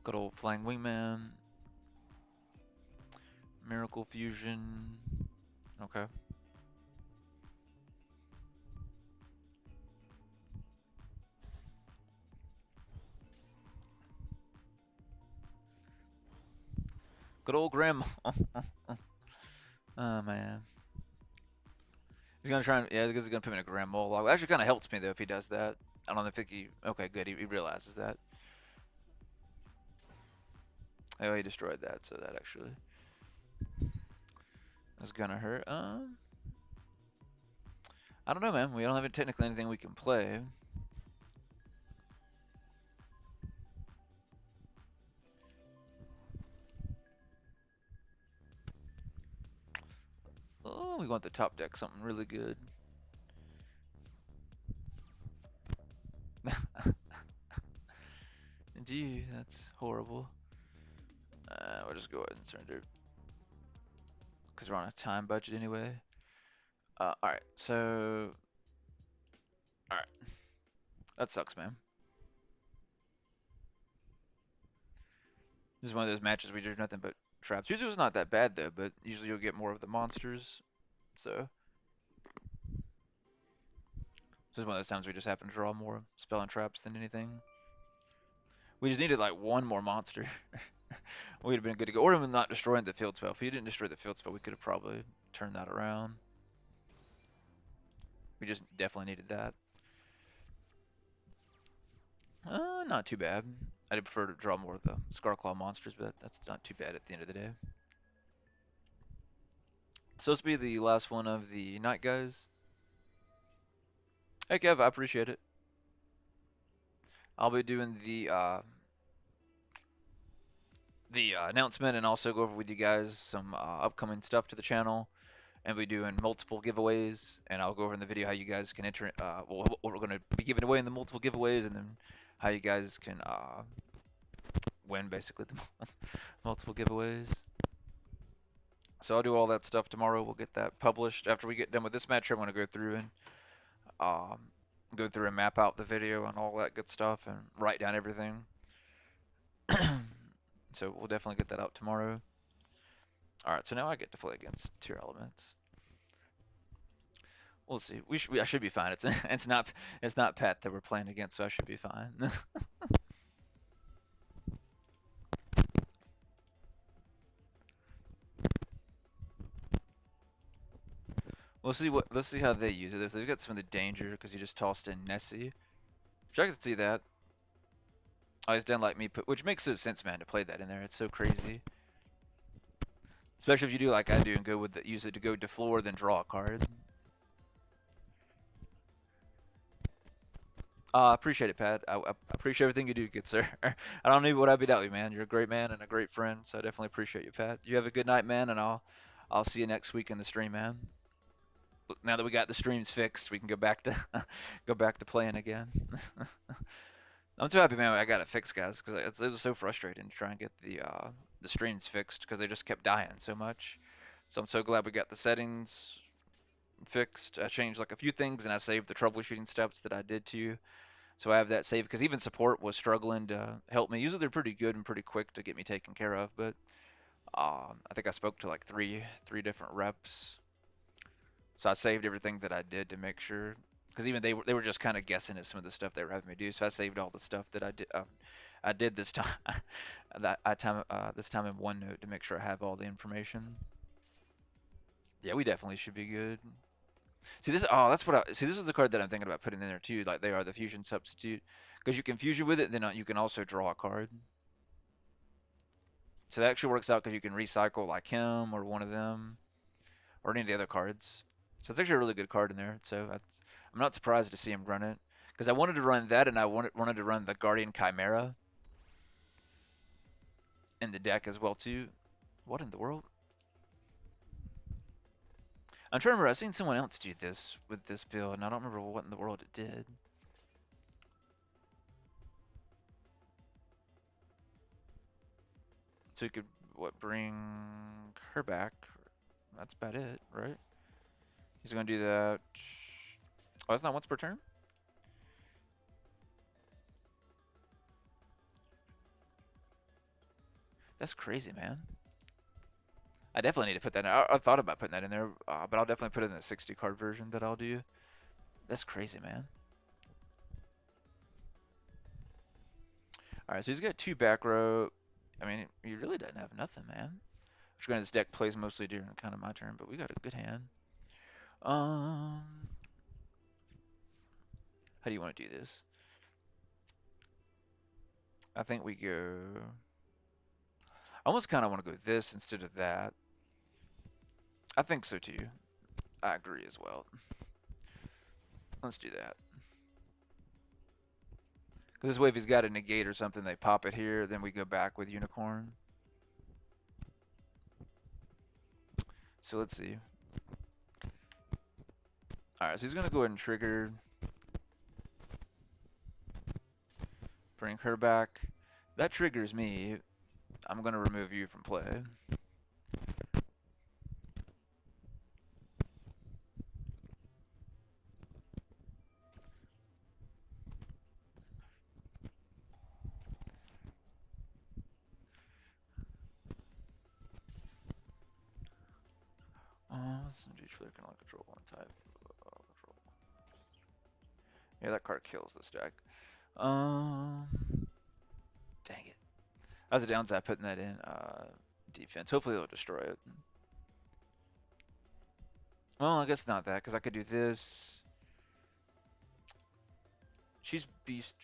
Good old Flying Wingman. Miracle Fusion. Okay. Good old Grim. Oh man. He's gonna try and, yeah, because he's gonna put me in a Grim Mole. Actually kind of helps me though if he does that. I don't think he, okay, good, he realizes that. Oh, he destroyed that, so that actually is gonna hurt. I don't know, man. We don't have technically anything we can play. we want the top deck something really good. Gee, that's horrible. We'll just go ahead and surrender because we're on a time budget anyway. Alright, so... Alright. That sucks, man. This is one of those matches where there's nothing but traps. Usually it's not that bad, though, but usually you'll get more of the monsters. So... This is one of those times we just happen to draw more spell and traps than anything. We just needed, like, one more monster. We'd have been good to go. Or even not destroying the field spell. If he didn't destroy the field spell, we could have probably turned that around. We just definitely needed that. Not too bad. I'd prefer to draw more of the Scarclaw monsters, but that's not too bad at the end of the day. So this will be the last one of the night, guys. Hey, Kev, I appreciate it. I'll be doing the announcement and also go over with you guys some upcoming stuff to the channel. And we're doing multiple giveaways, and I'll go over in the video how you guys can enter, what we're going to be giving away in the multiple giveaways, and then how you guys can win, basically, the multiple giveaways. So I'll do all that stuff tomorrow. We'll get that published. After we get done with this match, I'm going to go through and map out the video and all that good stuff, and write down everything. So we'll definitely get that out tomorrow. Alright, so now I get to play against tier elements. We'll see. I should be fine. It's not Pat that we're playing against, so I should be fine. Let's see how they use it. They've got some of the danger because he just tossed in Nessie. Which I can see that. Oh, he's done like me, which makes so sense, man, to play that in there. It's so crazy. Especially if you do like I do and go with use it to go to floor, then draw a card. Appreciate it, Pat. I appreciate everything you do, good sir. I don't know what I'd be without you, man. You're a great man and a great friend, so I definitely appreciate you, Pat. You have a good night, man, and I'll see you next week in the stream, man. Now that we got the streams fixed, we can go back to go back to playing again. I'm so happy, man. I got it fixed, guys, because it was so frustrating to try and get the streams fixed because they just kept dying so much. So I'm so glad we got the settings fixed. I changed like a few things, and I saved the troubleshooting steps that I did to you. So I have that saved because even support was struggling to help me. Usually they're pretty good and pretty quick to get me taken care of, but I think I spoke to like three different reps. So I saved everything that I did to make sure, because even they were just kind of guessing at some of the stuff they were having me do. So I saved all the stuff that I did this time this time in OneNote to make sure I have all the information. Yeah, we definitely should be good. See this? Oh, that's what I see. This is the card that I'm thinking about putting in there too. Like they are the fusion substitute, because you can fusion with it, then you can also draw a card. So that actually works out because you can recycle like him or one of them, or any of the other cards. So it's actually a really good card in there. So I'm not surprised to see him run it, because I wanted to run that, and I wanted to run the Guardian Chimera in the deck as well too. What in the world? I'm trying to remember. I've seen someone else do this with this build, and I don't remember what in the world it did. So you could bring her back. That's about it, right? He's gonna do that. Oh, that's not once per turn? That's crazy, man. I definitely need to put that in. I thought about putting that in there, but I'll definitely put it in the 60 card version that I'll do. That's crazy, man. Alright, so he's got 2 back row. I mean, he really doesn't have nothing, man. Which granted, this deck plays mostly during kind of my turn, but we got a good hand. How do you want to do this? I think we go... I almost kind of want to go this instead of that. I think so too. I agree as well. Let's do that. Because this way, if he's got a negate or something, they pop it here, then we go back with Unicorn. So let's see. Alright, so he's gonna go ahead and trigger. Bring her back. That triggers me. I'm gonna remove you from play. Each player can only control one type. Control. Yeah, that card kills this deck. Dang it. That was a downside putting that in defense. Hopefully it'll destroy it. Well, I guess not that, because I could do this. She's beast.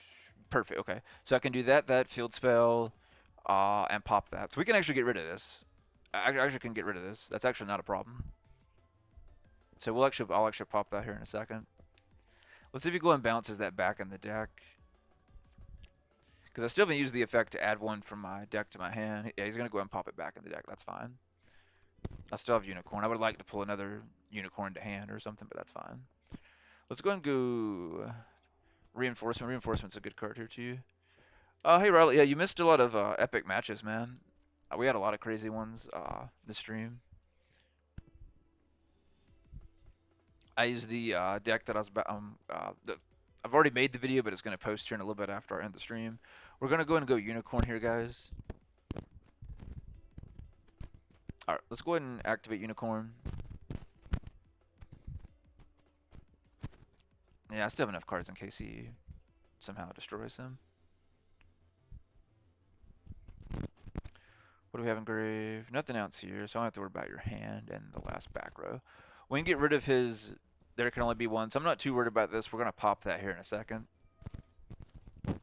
Perfect, okay. So I can do that field spell, and pop that. So we can actually get rid of this. I actually can get rid of this. That's actually not a problem. So I'll actually pop that here in a second. Let's see if he go and bounces that back in the deck. Because I still haven't used the effect to add one from my deck to my hand. Yeah, he's going to go and pop it back in the deck. That's fine. I still have Unicorn. I would like to pull another Unicorn to hand or something, but that's fine. Let's go and go Reinforcement. Reinforcement's a good card here too. Hey Riley, yeah, you missed a lot of epic matches, man. We had a lot of crazy ones this stream. I used the deck that I was I've already made the video, but it's going to post here in a little bit after I end the stream. We're going to go and go Unicorn here, guys. Alright, let's go ahead and activate Unicorn. Yeah, I still have enough cards in case he somehow destroys him. What do we have in grave? Nothing else here, so I don't have to worry about your hand and the last back row. We can get rid of his... There can only be one, so I'm not too worried about this. We're going to pop that here in a second. As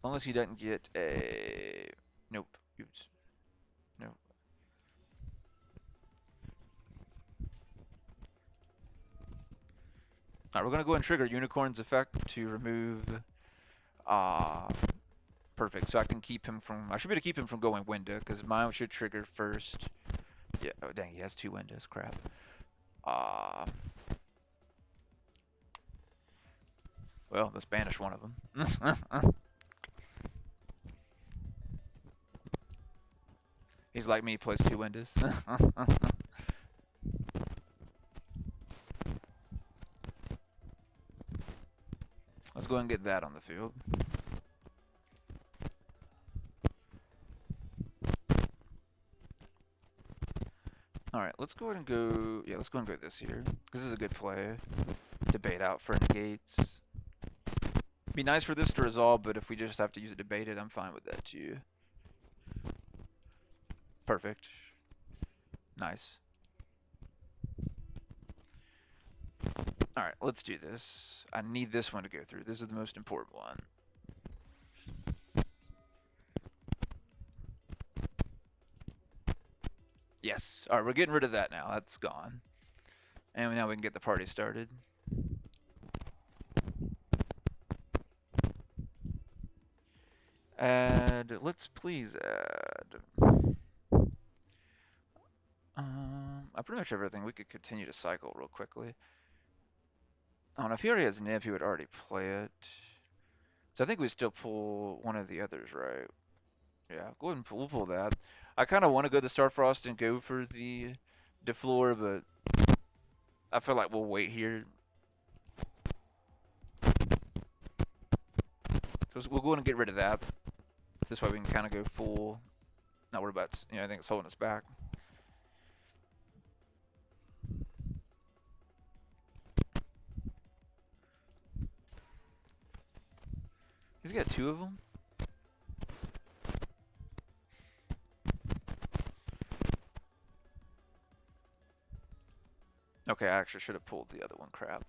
long as he doesn't get a... Nope. Oops. Nope. Alright, we're going to go and trigger Unicorn's effect to remove... Perfect. So I can keep him from... I should be able to keep him from going window, because mine should trigger first. Yeah, oh dang, he has 2 windows. Crap. Well, let's banish one of them. He's like me, plays 2 windows. Let's go and get that on the field. Alright, let's go ahead and go... Yeah, let's go and go this here. Because this is a good play to bait out for negates. Be nice for this to resolve, but if we just have to use it to bait it, I'm fine with that too. Perfect. Nice. Alright, let's do this. I need this one to go through. This is the most important one. Yes. Alright, we're getting rid of that now. That's gone. And now we can get the party started. Add, let's please add. I pretty much everything. We could continue to cycle real quickly. I don't know if he already has Nib, he would already play it. So I think we still pull one of the others, right? Yeah, go ahead and we'll pull that. I kind of want to go the Starfrost and go for the Deflor, but I feel like we'll wait here. So we'll go ahead and get rid of that. This way we can kind of go full. Not worry about, I think it's holding us back. He's got 2 of them. Okay, I actually should have pulled the other one. Crap.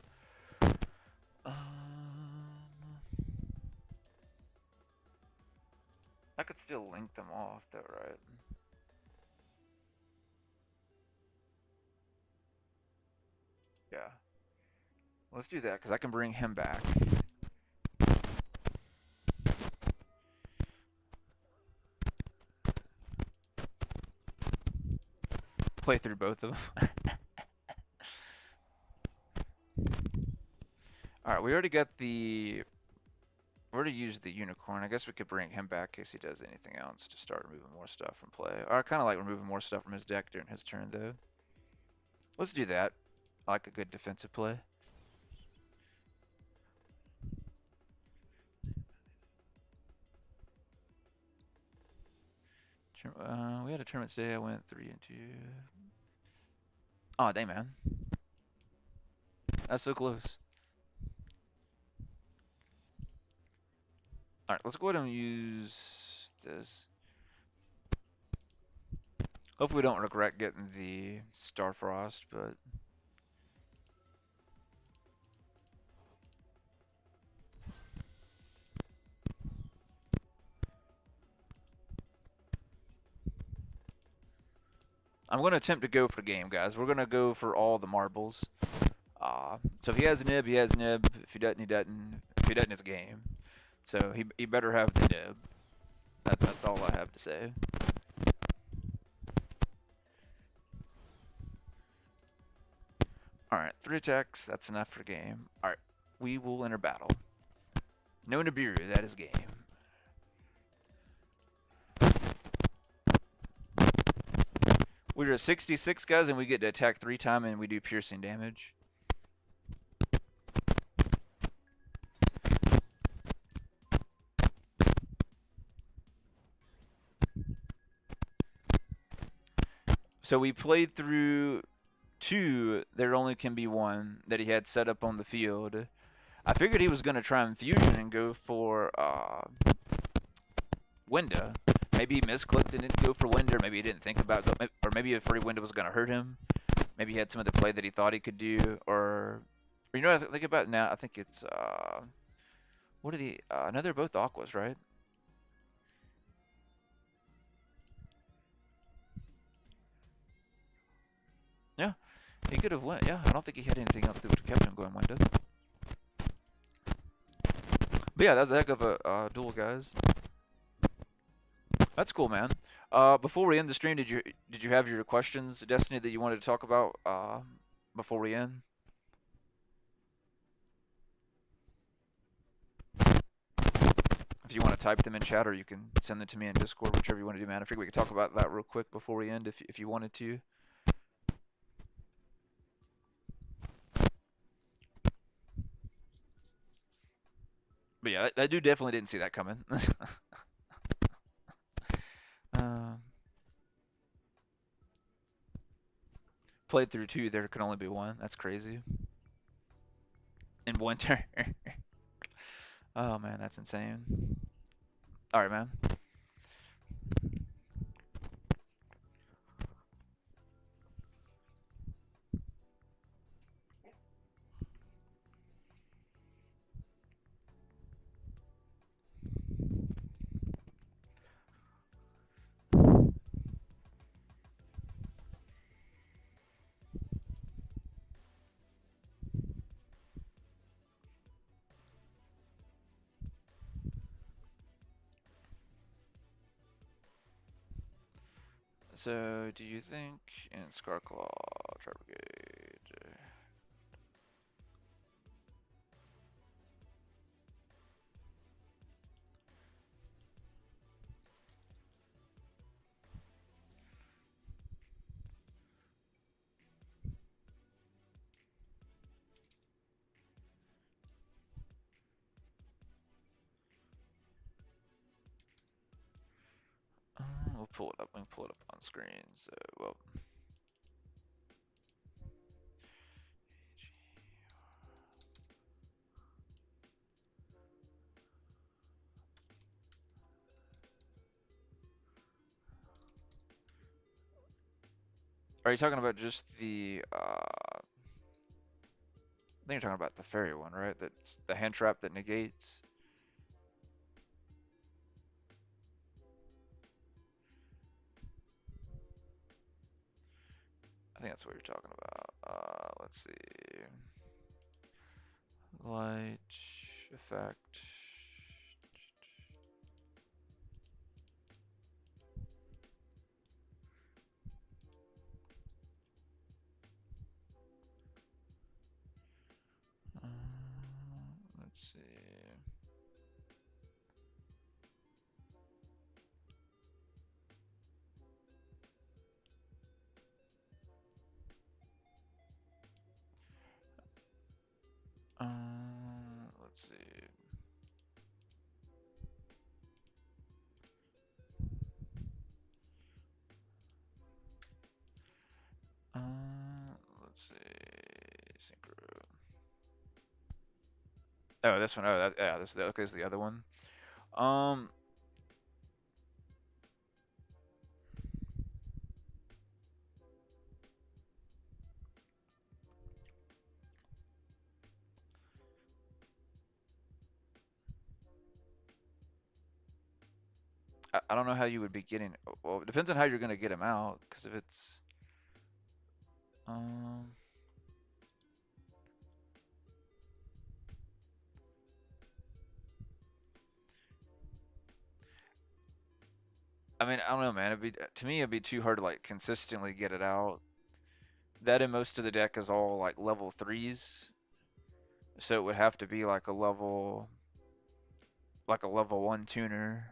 I could still link them off, though, right? Yeah. Let's do that, because I can bring him back. Play through both of them. Alright, we already got the... We already used the unicorn. I guess we could bring him back in case he does anything else to start removing more stuff from play. Or I kind of like removing more stuff from his deck during his turn, though. Let's do that. I like a good defensive play. We had a tournament today. I went 3 and 2. Oh, dang, man. That's so close. Alright, let's go ahead and use this. Hopefully we don't regret getting the Starfrost, but... I'm going to attempt to go for game, guys. We're going to go for all the marbles. So if he has a nib, he has nib. If he doesn't, he doesn't. If he doesn't, it's game. So he better have the nib. That's all I have to say. Alright, 3 attacks. That's enough for game. Alright, we will enter battle. No Nibiru, that is game. We're at 66, guys, and we get to attack 3 times and we do piercing damage. So we played through 2, there only can be 1 that he had set up on the field. I figured he was going to try and fusion and go for Winda. Maybe he misclicked and didn't go for Winda, or maybe he didn't think about or maybe a free Winda was going to hurt him. Maybe he had some other play that he thought he could do, or you know, I think about it now. I think it's what are the? No, they're both aquas, right? Yeah, he could have went. Yeah, I don't think he had anything else that would have kept him going Winda. But yeah, that's a heck of a duel, guys. That's cool, man. Before we end the stream, did you have your questions, Destiny, that you wanted to talk about before we end? If you want to type them in chat, or you can send them to me in Discord, whichever you want to do, man. I figure we could talk about that real quick before we end, if you wanted to. But yeah, that dude definitely didn't see that coming. Played through 2, there can only be 1. That's crazy. In 1 turn. Oh man, that's insane. All right, man. So, do you think in Scarclaw, Tri Brigade? We'll pull it up. We can pull it up on screen. So, well. Are you talking about just the, I think you're talking about the fairy one, right? That's the hand trap that negates. I think that's what you're talking about. Let's see. Light effect. see. Let's see. Let's see. Synchro. Oh, this one. Oh, yeah. Okay, this is the other one. Um, I don't know how you would be getting. Well, it depends on how you're gonna get him out. Because if it's, um, I mean, I don't know, man. To me, it'd be too hard to like consistently get it out. That in most of the deck is all like level threes, so it would have to be like a level one tuner.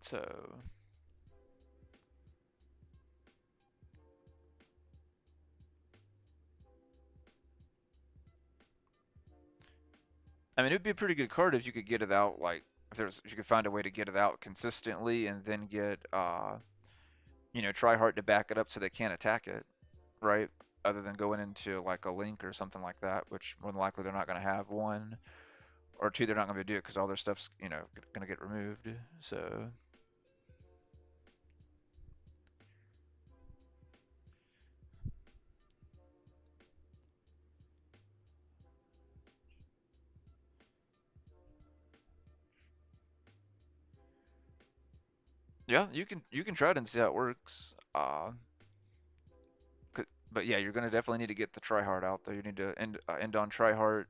So, I mean, it'd be a pretty good card if you could get it out like if you could find a way to get it out consistently and then get try hard to back it up so they can't attack it, right? Other than going into like a link or something like that, which more than likely they're not going to have one, or two, they're not going to do it because all their stuff's going to get removed. So yeah, you can try it and see how it works. But yeah, you're going to definitely need to get the try hard out there. You need to end on try hard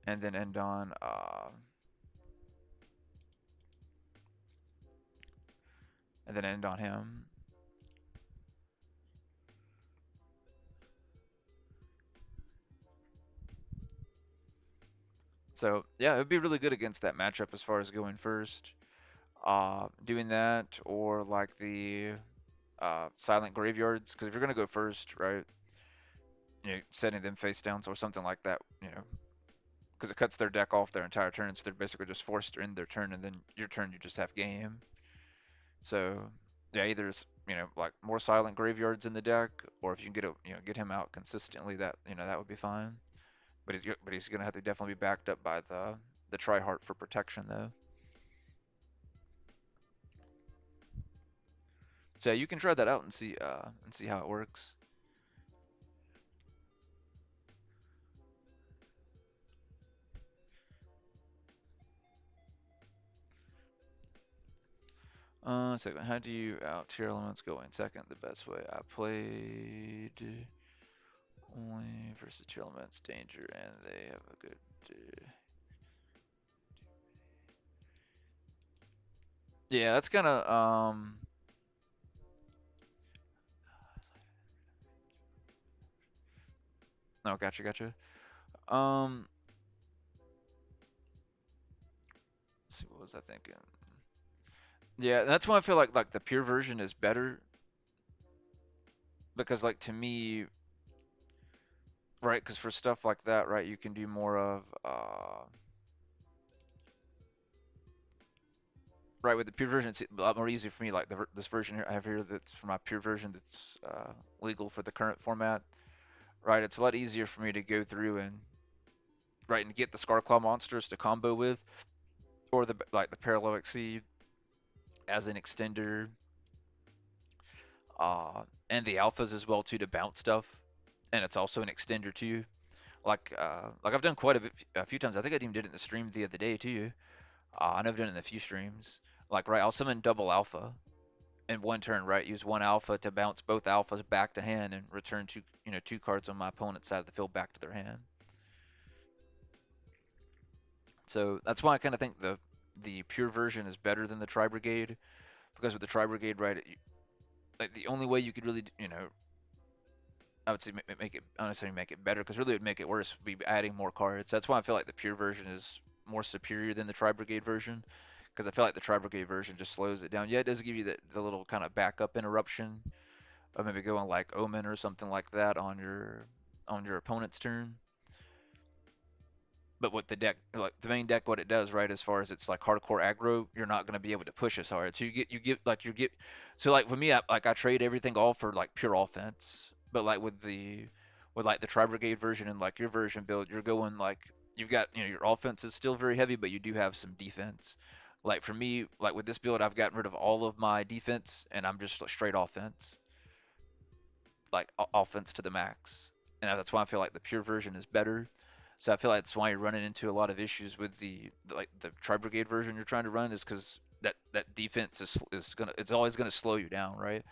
and then end on him. So yeah, it would be really good against that matchup as far as going first. Doing that or like the silent graveyards, because if you're gonna go first, right, setting them face down or something like that, because it cuts their deck off their entire turn, so they're basically just forced to end their turn, and then your turn you just have game. So yeah, either like more silent graveyards in the deck, or if you can get him out consistently, that would be fine. But he's gonna have to definitely be backed up by the Tryheart for protection though. So yeah, you can try that out and see how it works. Second, how do you out tier elements going second the best way? I played only versus tier elements danger, and they have a good. Yeah, that's kind of No, gotcha, gotcha. Um, let's see, what was I thinking? Yeah, that's why I feel like the pure version is better because like to me, right? Because for stuff like that, right, you can do more of right with the pure version. It's a lot more easy for me. Like this version here I have here that's for my pure version that's legal for the current format. Right, it's a lot easier for me to go through and right and get the Scarclaw monsters to combo with, or the Parallel Exceed as an extender, and the alphas as well too to bounce stuff, and it's also an extender too. Like I've done quite a few times. I think I even did it in the stream the other day too. I know I've done it in a few streams. Like right, I'll summon double alpha in one turn. Right, use one alpha to bounce both alphas back to hand and return two cards on my opponent's side of the field back to their hand. So that's why I kind of think the pure version is better than the Tri Brigade, because with the Tri Brigade, right, like the only way you could really, I would say make it, I don't necessarily make it better, because really it would make it worse, be adding more cards. That's why I feel like the pure version is more superior than the Tri Brigade version, because I feel like the Tri Brigade version just slows it down. Yeah, it does give you the little kind of backup interruption of maybe going like Omen or something like that on your opponent's turn. But with the deck, like the main deck, what it does, right, as far as it's like hardcore aggro, you're not going to be able to push as hard. So you get, so like for me, I trade everything all for like pure offense. But like with like the Tri Brigade version and like your version build, you're going like you've got, your offense is still very heavy, but you do have some defense. Like for me, like with this build, I've gotten rid of all of my defense and I'm just like straight offense, like offense to the max, and that's why I feel like the pure version is better. So I feel like that's why you're running into a lot of issues with like the Tri Brigade version you're trying to run, is because that defense is gonna, it's always gonna slow you down, right?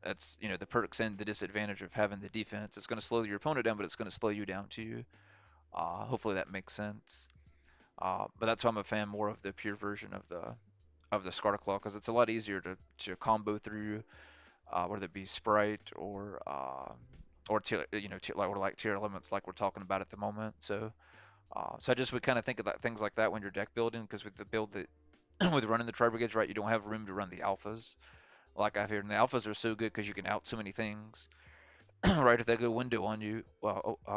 That's, the perks and the disadvantage of having the defense. It's gonna slow your opponent down, but it's gonna slow you down too. Hopefully that makes sense. But that's why I'm a fan more of the pure version of the Scar Claw, because it's a lot easier to combo through, whether it be Sprite or tier, like, or like tier elements like we're talking about at the moment. So I just would kind of think about things like that when you're deck building, because with the build that with running the Tri Brigades, right, you don't have room to run the alphas like I've heard. And the alphas are so good because you can out so many things, right? If they go window on you,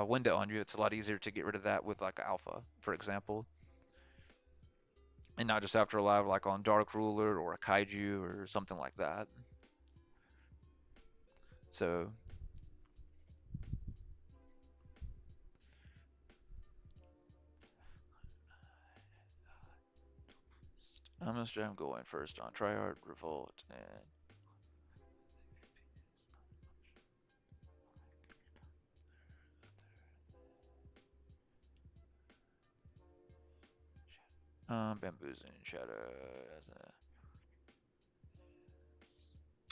window on you, it's a lot easier to get rid of that with like alpha, for example, and not just have to rely like on Dark Ruler or a Kaiju or something like that. So I'm gonna I'm going first on Tryhard, Revolt, and Bamboozling Shadow.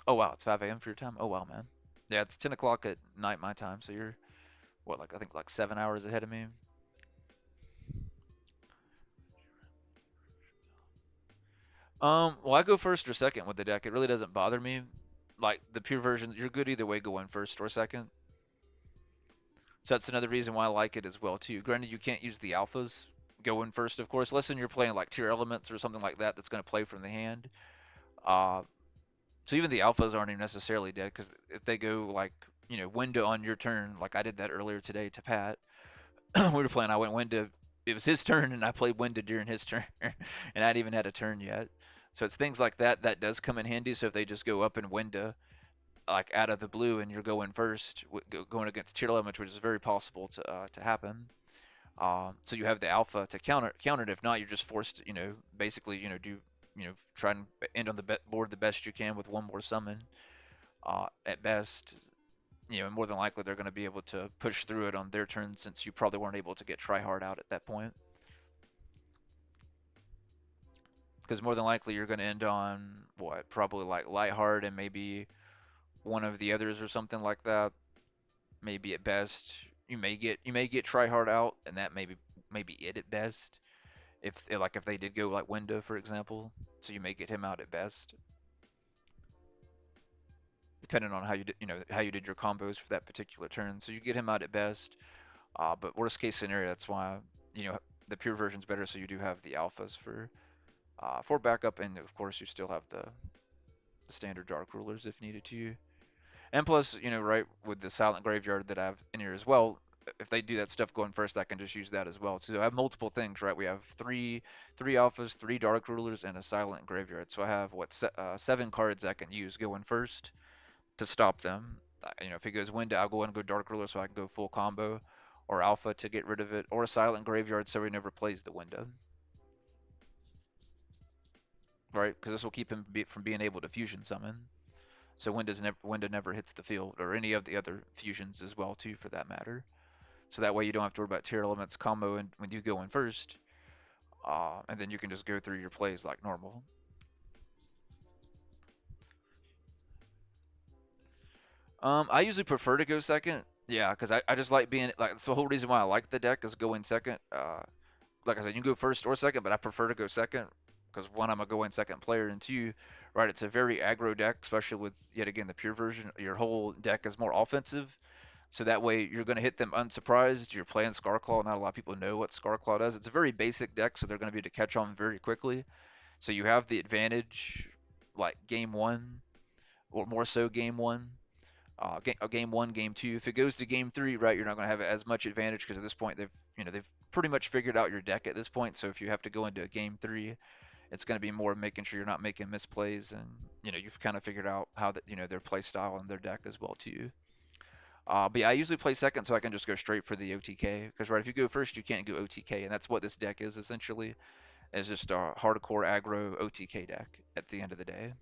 Oh wow, it's 5 a.m. for your time. Oh wow, man. Yeah, it's 10 o'clock at night my time, so you're what, like I think like 7 hours ahead of me. Well, I go first or second with the deck. It really doesn't bother me. Like the pure version, you're good either way going first or second. So that's another reason why I like it as well too. Granted, you can't use the alphas going first, of course, unless you're playing like tier elements or something like that that's going to play from the hand. Uh, so even the alphas aren't even necessarily dead, because if they go like, window on your turn, like I did that earlier today to Pat. We were playing. I went window. It was his turn, and I played window during his turn, and I hadn't even had a turn yet. So it's things like that that does come in handy. So if they just go up and window like out of the blue, and you're going first, going against tier elements, which is very possible to happen. So you have the alpha to counter it. If not, you're just forced to, basically, try and end on the board the best you can with one more summon. At best, and more than likely they're going to be able to push through it on their turn, since you probably weren't able to get try hard out at that point. Because more than likely you're going to end on what, probably like light hard and maybe one of the others or something like that. Maybe at best you may get try hard out, and that maybe it at best. If they did go like window for example, so you may get him out at best, depending on how you did, how you did your combos for that particular turn. So you get him out at best. But worst case scenario, that's why you know the pure version's better. So you do have the alphas for backup, and of course you still have the standard dark rulers if needed to you. And plus, right, with the silent graveyard that I have in here as well, if they do that stuff going first, I can just use that as well. So I have multiple things, right? We have three alphas, three dark rulers, and a silent graveyard. So I have what 7 cards I can use going first to stop them. If he goes window, I'll go and go dark ruler so I can go full combo, or alpha to get rid of it, or a silent graveyard so he never plays the window, right? Because this will keep him from being able to fusion summon. So window never hits the field, or any of the other fusions as well too, for that matter. So that way you don't have to worry about tier elements combo and when you go in first, and then you can just go through your plays like normal. I usually prefer to go second. Yeah, because I just like being like, it's the whole reason why I like the deck is going second. Like I said, you can go first or second, but I prefer to go second because one, I'm a go in second player, and two, right, it's a very aggro deck, especially with yet again the pure version. Your whole deck is more offensive. So that way you're going to hit them unsurprised. You're playing Scarclaw. Not a lot of people know what Scarclaw does. It's a very basic deck, so they're going to be able to catch on very quickly. So you have the advantage, like game one, or more so game one. Game one, game two. If it goes to game three, right, you're not going to have as much advantage because at this point they've pretty much figured out your deck at this point. So if you have to go into a game three, it's going to be more making sure you're not making misplays, and you've kind of figured out how that their play style and their deck as well too. But yeah, I usually play second so I can just go straight for the OTK because right, if you go first, you can't go OTK, and that's what this deck is essentially. It's just a hardcore aggro OTK deck at the end of the day.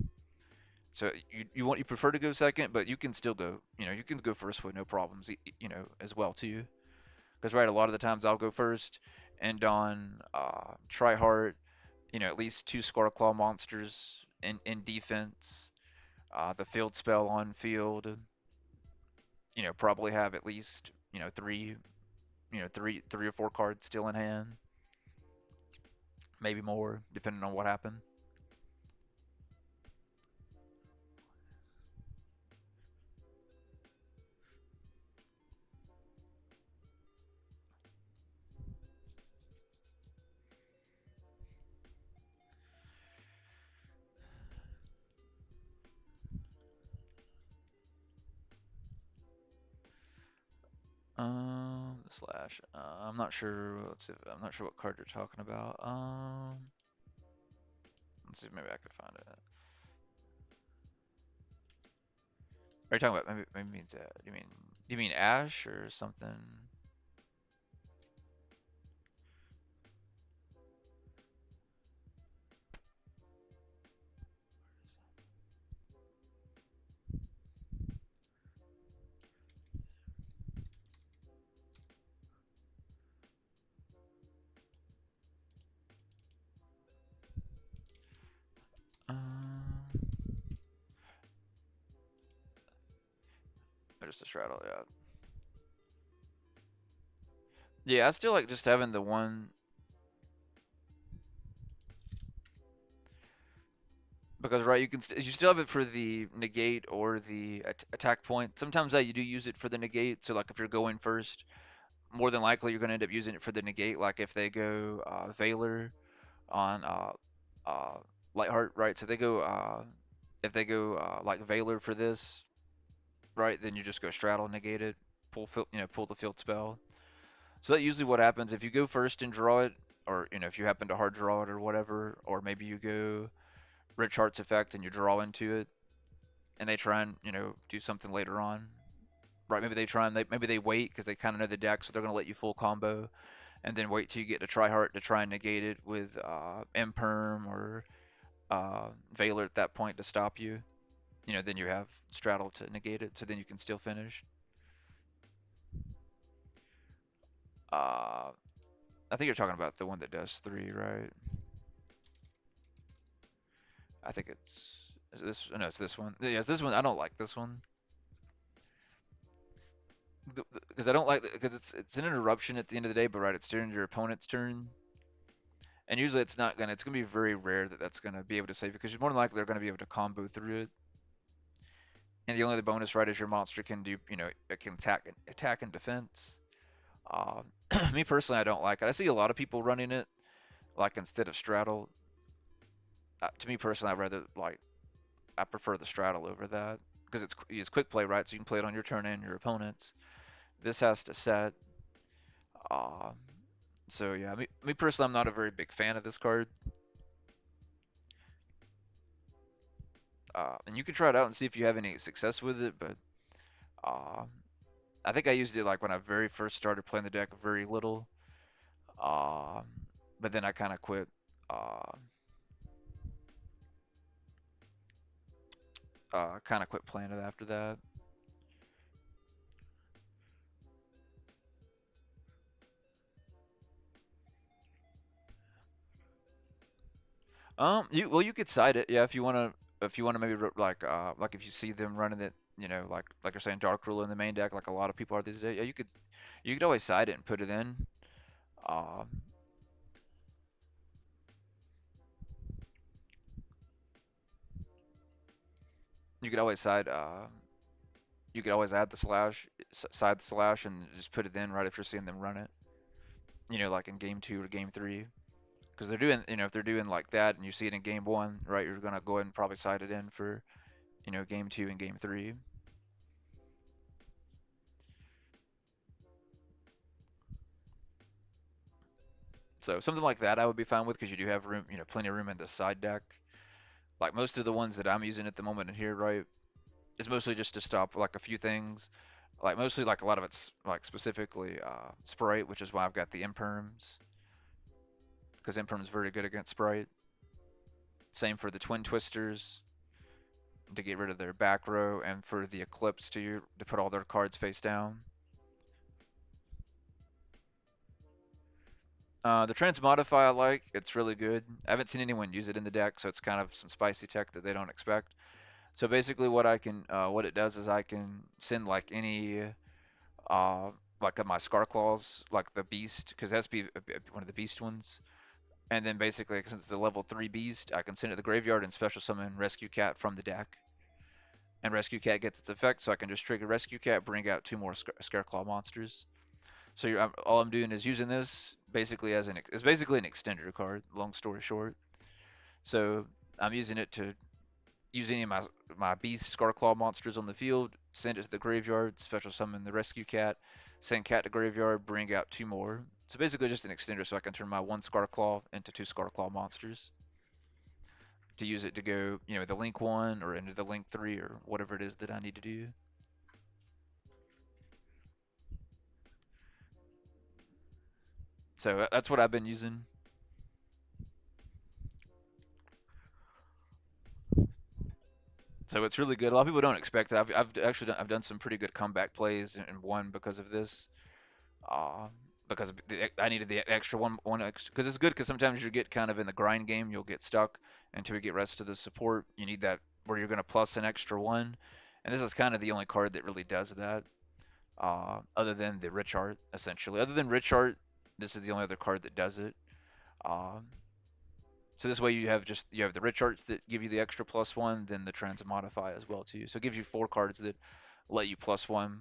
So you prefer to go second, but you can still go, you can go first with no problems, as well too. Because right, a lot of the times I'll go first, and on try hard, at least two Scarclaw monsters in defense, the field spell on field, probably have at least three or four cards still in hand, maybe more depending on what happened. Slash. I'm not sure. Let's see. I'm not sure what card you're talking about. Let's see if maybe I could find it. Are you talking about maybe means you mean Ash or something? Or just a straddle, yeah. Yeah, I still like just having the one because right, you still have it for the negate or the attack point. Sometimes you do use it for the negate. So like if you're going first, more than likely you're going to end up using it for the negate. Like if they go Valor on uh, Lightheart, right? So they go if they go like Valor for this, right? Then you just go straddle, negate it, pull the field spell. So that's usually what happens if you go first and draw it, or if you happen to hard draw it or whatever, or maybe you go Rich Heart's effect and you draw into it, and they try and do something later on. Right? Maybe they try and maybe they wait because they kind of know the deck, so they're gonna let you full combo, and then wait till you get to try heart to try and negate it with Imperm or Valor at that point to stop you. Then you have Straddle to negate it, so then you can still finish. Uh, I think you're talking about the one that does three, right? I think is this. No, it's this one. Yeah, it's this one. I don't like this one because I don't like because it's an interruption at the end of the day, but right, it's during your opponent's turn, and usually it's gonna be very rare that that's gonna be able to save you because you're more than likely they're gonna be able to combo through it. And the only other bonus, right, is your monster can do, it can attack and defense. Um, Me personally, I don't like it. I see a lot of people running it, like instead of straddle. To me personally, I prefer the straddle over that because it's quick play, right? So you can play it on your turn and your opponent's. This has to set. Uh, so yeah, me personally, I'm not a very big fan of this card. And you can try it out and see if you have any success with it, but uh, I think I used it like when I very first started playing the deck, very little. Uh, but then I kind of quit. Kind of quit playing it after that. You could side it, yeah, if you wanna maybe like if you see them running it, like you're saying Dark Ruler in the main deck, like a lot of people are these days. Yeah, you could always side it and put it in. Um, you could always side. you could always add the slash, side slash, and just put it in right if you're seeing them run it. Like in game 2 or game 3. Because they're doing, if they're doing like that and you see it in game 1, right, you're gonna go ahead and probably side it in for, game 2 and game 3. So something like that I would be fine with because you do have room, plenty of room in the side deck. Like most of the ones that I'm using at the moment in here, right, is mostly just to stop like a few things. Like mostly like a lot of it's like specifically Sprite, which is why I've got the Imperms, because Imperm's very good against Sprite. Same for the Twin Twisters to get rid of their back row, and for the Eclipse to put all their cards face down. The Transmodify I like, it's really good. I haven't seen anyone use it in the deck, so it's kind of some spicy tech that they don't expect. So basically, what it does is I can send like any, uh, like my Scar Claws, like the Beast, because it has to be one of the Beast ones. And then basically, since it's a level 3 Beast, I can send it to the graveyard and special summon Rescue Cat from the deck. And Rescue Cat gets its effect, so I can just trigger Rescue Cat, bring out 2 more Scareclaw monsters. So all I'm doing is using this basically it's basically an extender card. Long story short, so I'm using it to use any of my beast Scarclaw monsters on the field, send it to the graveyard, special summon the Rescue Cat, send Cat to graveyard, bring out 2 more. So basically just an extender, so I can turn my 1 Scarclaw into 2 Scarclaw monsters to use it to go, the Link 1 or into the Link 3 or whatever it is that I need to do. So that's what I've been using. So it's really good. A lot of people don't expect it. I've actually done some pretty good comeback plays and won because of this. Uh, because I needed the extra one extra because it's good because sometimes you get kind of in the grind game, you'll get stuck until you get rest of the support. You need that where you're going to plus an extra one, and this is kind of the only card that really does that. Other than the Rich Art, essentially. Other than Rich Art, this is the only other card that does it. Um, so this way you have the Rich Arts that give you the extra plus one, then the Transmodify as well too. So it gives you 4 cards that let you plus one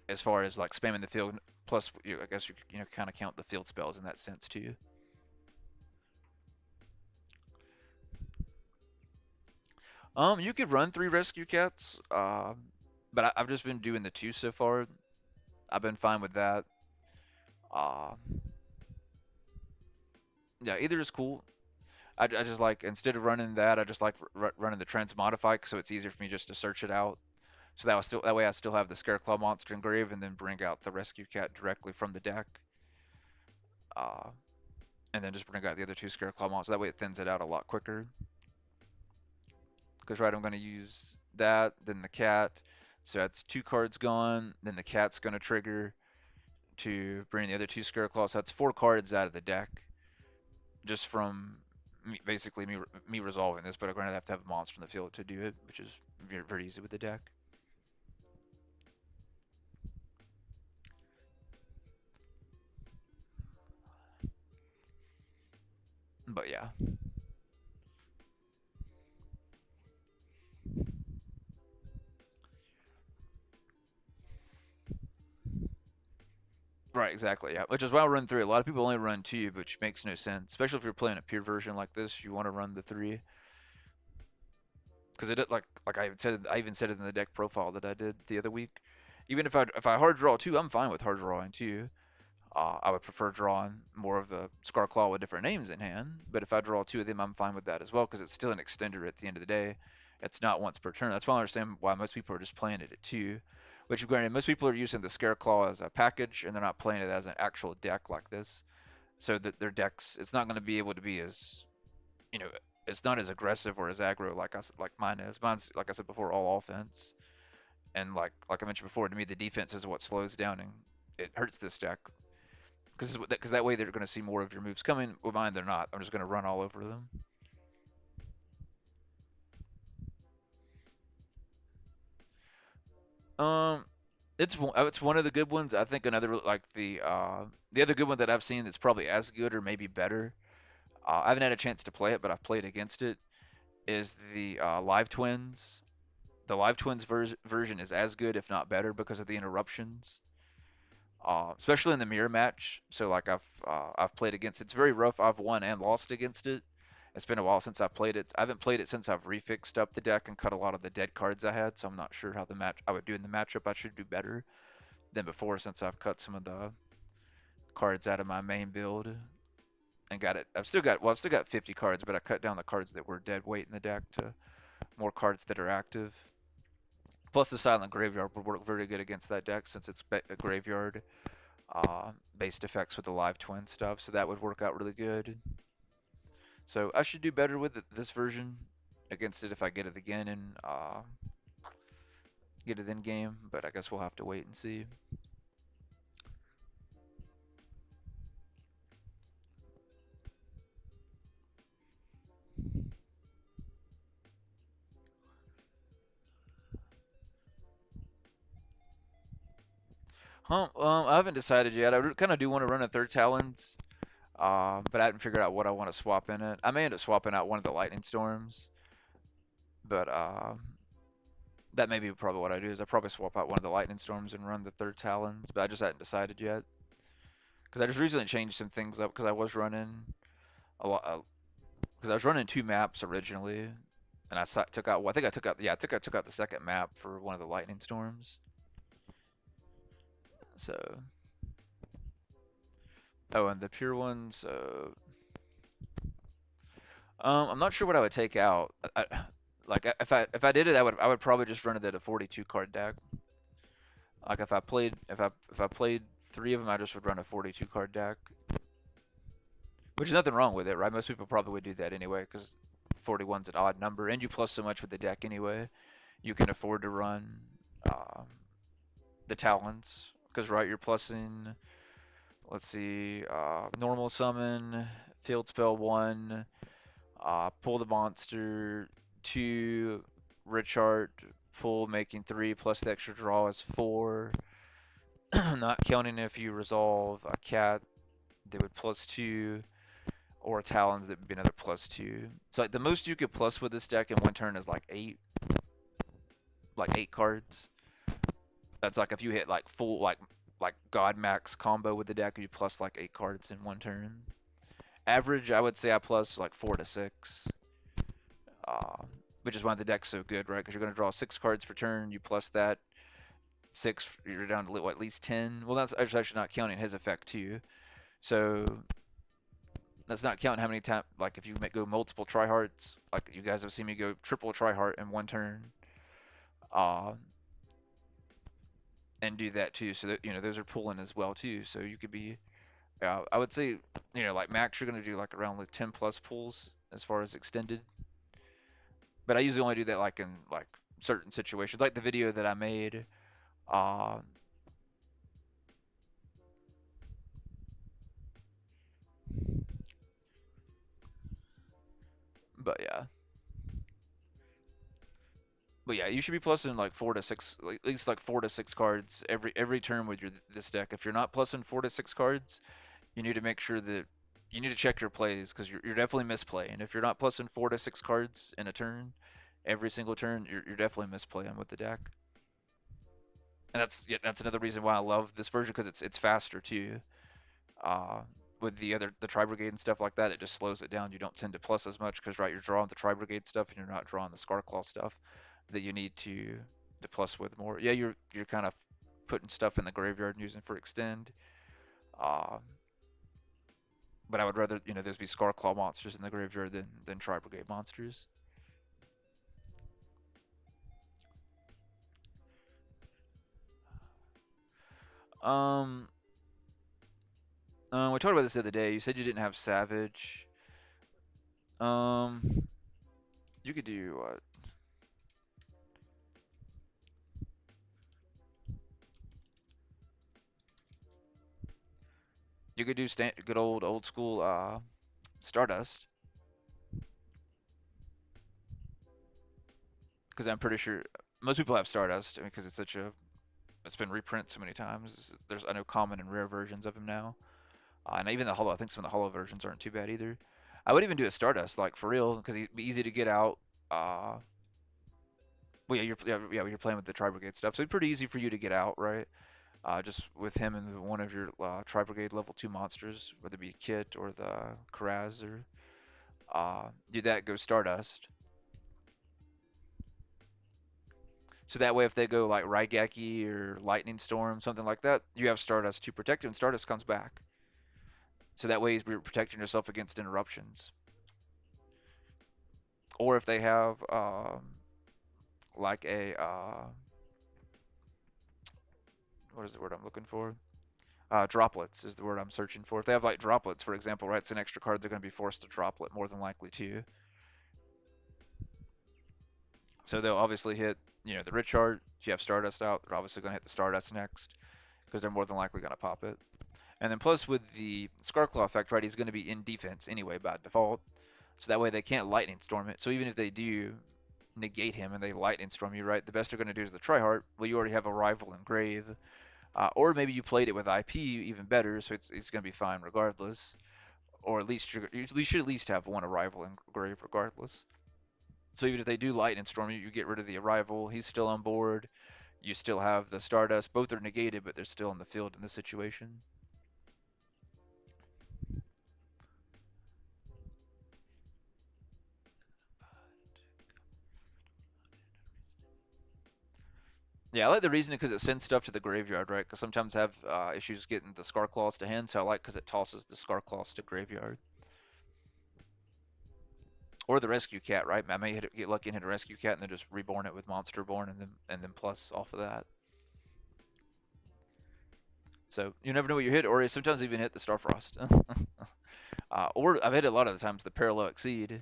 as far as like spamming the field. Plus, I guess you kind of count the field spells in that sense too. You could run 3 Rescue Cats, but I've just been doing the 2 so far. I've been fine with that. Uh, yeah, either is cool. I just like instead of running that, I just like running the Transmodify, so it's easier for me just to search it out. So that way I still have the Scareclaw monster engraved, and then bring out the Rescue Cat directly from the deck. Uh, and then just bring out the other 2 Scareclaw monsters. That way it thins it out a lot quicker. Because right, I'm going to use that, then the cat. So that's 2 cards gone. Then the cat's going to trigger to bring the other 2 Scareclaws. So that's 4 cards out of the deck, just from basically me resolving this. But I'm going to have a monster in the field to do it, which is very, very easy with the deck. But yeah. Right, exactly. Yeah, which is why I run 3. A lot of people only run 2, which makes no sense, especially if you're playing a pure version like this. You want to run the 3 because like I even said it in the deck profile that I did the other week. Even if I hard draw 2, I'm fine with hard drawing 2. I would prefer drawing more of the Scarclaw with different names in hand, but if I draw 2 of them, I'm fine with that as well because it's still an extender at the end of the day. It's not once per turn. That's why I understand why most people are just playing it at 2. Which, granted, most people are using the Scareclaw as a package and they're not playing it as an actual deck like this. So that their decks, it's not going to be able to be as, you know, it's not as aggressive or as aggro like mine is. Mine's, like I said before, all offense. And like I mentioned before, to me the defense is what slows down and it hurts this deck because that way they're going to see more of your moves coming. With mine, they're not. I'm just going to run all over them. Um, it's one of the good ones. I think another like the other good one that I've seen that's probably as good or maybe better. I haven't had a chance to play it, but I've played against it. Is the Live Twins. the Live Twins version is as good, if not better, because of the interruptions, especially in the mirror match. So like I've played against. It's very rough. I've won and lost against it. It's been a while since I played it. I haven't played it since I've refixed up the deck and cut a lot of the dead cards I had. So I'm not sure how the match I would do in the matchup. I should do better than before since I've cut some of the cards out of my main build and got it. I've still got 50 cards, but I cut down the cards that were dead weight in the deck to more cards that are active. Plus the Silent Graveyard would work very good against that deck since it's a graveyard based effects with the Live Twin stuff, so that would work out really good. So I should do better with this version against it if I get it again and get it in game, but I guess we'll have to wait and see. I haven't decided yet. I kind of do want to run a third Talons, but I haven't figured out what I want to swap in it. I may end up swapping out one of the Lightning Storms, but that may be probably what I do. Is I probably swap out one of the Lightning Storms and run the third Talons, but I just hadn't decided yet. Because I just recently changed some things up because I was running a lot. Because I was running two maps originally, and took out. Well, I think I took out. Yeah, I took out the second map for one of the Lightning Storms. So, oh, and the pure ones. I'm not sure what I would take out. Like if I did it, I would probably just run it at a 42 card deck. Like if I played three of them, I just would run a 42 card deck, which is nothing wrong with it, right? Most people probably would do that anyway because 41's an odd number, and you plus so much with the deck anyway. You can afford to run uh, the Talons because right, you're plussing. Let's see, normal summon, field spell one, pull the monster, two, rich art, pull making three plus the extra draw is four. Not counting if you resolve a cat, they would plus two, or talons that would be another plus two. So like the most you could plus with this deck in one turn is like eight cards. That's like if you hit like full like God Max combo with the deck, you plus like eight cards in one turn. Average, I would say I plus like 4 to 6, uh, which is why the deck's so good, right? Because you're going to draw 6 cards per turn. You plus that 6, you're down to what, at least 10. Well, that's actually not counting his effect too. So that's not counting how many times, like if you go multiple tryhards, like you guys have seen me go triple tryhard in one turn, uh, and do that too. So that those are pulling as well too. So you could be, I would say, like max you're gonna do like around like 10 plus pulls as far as extended. But I usually only do that like in like certain situations, like the video that I made. Uh, but yeah. But yeah, you should be plussing like 4 to 6, like, at least like 4 to 6 cards every turn with this deck. If you're not plussing 4 to 6 cards, you need to make sure that you need to check your plays because you're definitely misplaying. If you're not plussing 4 to 6 cards in a turn, every single turn, you're definitely misplaying with the deck. And that's another reason why I love this version because it's faster too. Uh, with the Tri Brigade and stuff like that, it just slows it down. You don't tend to plus as much because right, you're drawing the Tri Brigade stuff and you're not drawing the Scarclaw stuff that you need to plus with more. Yeah, you're kind of putting stuff in the graveyard and using for extend. Uh, but I would rather those be Scarclaw monsters in the graveyard than Tri Brigade monsters. Um, we talked about this the other day. You said you didn't have Savage. Um, you could do what? You could do good old school Stardust, because I'm pretty sure most people have Stardust. I mean, because it's been reprinted so many times. I know common and rare versions of him now, and even the holo. I think some of the holo versions aren't too bad either. I would even do a Stardust like for real, because he'd be easy to get out. Uh, Well, yeah, you're playing with the Tri Brigade stuff, so it's pretty easy for you to get out, right? Just with him and one of your Tri Brigade level 2 monsters, whether it be Kit or the Karaz or do that, go Stardust. So that way, if they go like Raigeki or Lightning Storm, something like that, you have Stardust to protect you, and Stardust comes back. So that way, you're protecting yourself against interruptions. Or if they have like a what is the word I'm looking for? Droplets is the word I'm searching for. If they have like droplets, for example, right, it's an extra card they're going to be forced to droplet more than likely to. So they'll obviously hit, the Richard. If you have Stardust out, they're obviously going to hit the Stardust next because they're more than likely going to pop it. And then plus with the Scarclaw effect, right, he's going to be in defense anyway by default. So that way they can't Lightning Storm it. So even if they do negate him and they Lightning Storm you, right, the best they're going to do is the Tryhard. Well, you already have a rival in Grave. Or maybe you played it with IP even better, so it's going to be fine regardless. Or at least you should at least have one arrival in Grave regardless. So even if they do Lightning Storm you, you get rid of the arrival. He's still on board. You still have the Stardust. Both are negated, but they're still in the field in this situation. Yeah, I like the reasoning because it sends stuff to the graveyard, right? Because sometimes I have issues getting the Scar Claws to hand, so I like because it tosses the Scar Claws to graveyard. Or the Rescue Cat, right? I may get lucky and hit a Rescue Cat and then just reborn it with Monster Born and then plus off of that. So you never know what you hit, or sometimes even hit the Starfrost. Or I've hit a lot of the times the Parallel Exceed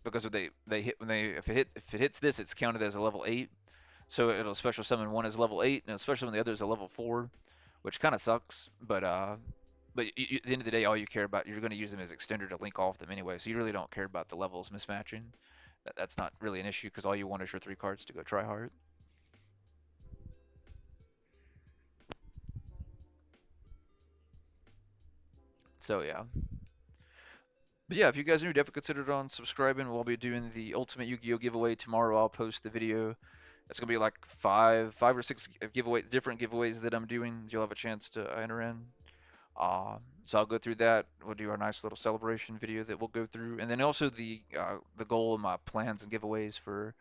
because if they hit when they if it hits this, it's counted as a level 8. So it'll special summon one as level 8 and especially when the other is a level 4, which kind of sucks. But at the end of the day, all you care about, you're going to use them as extender to link off them anyway. So you really don't care about the levels mismatching. That's not really an issue because all you want is your 3 cards to go try hard. So yeah. But yeah, if you guys are new, definitely consider on subscribing. We'll be doing the Ultimate Yu-Gi-Oh giveaway tomorrow. I'll post the video. It's gonna be like five or six different giveaways that I'm doing. You'll have a chance to enter in. So I'll go through that. We'll do our nice little celebration video that we'll go through, and then also the goal of my plans and giveaways for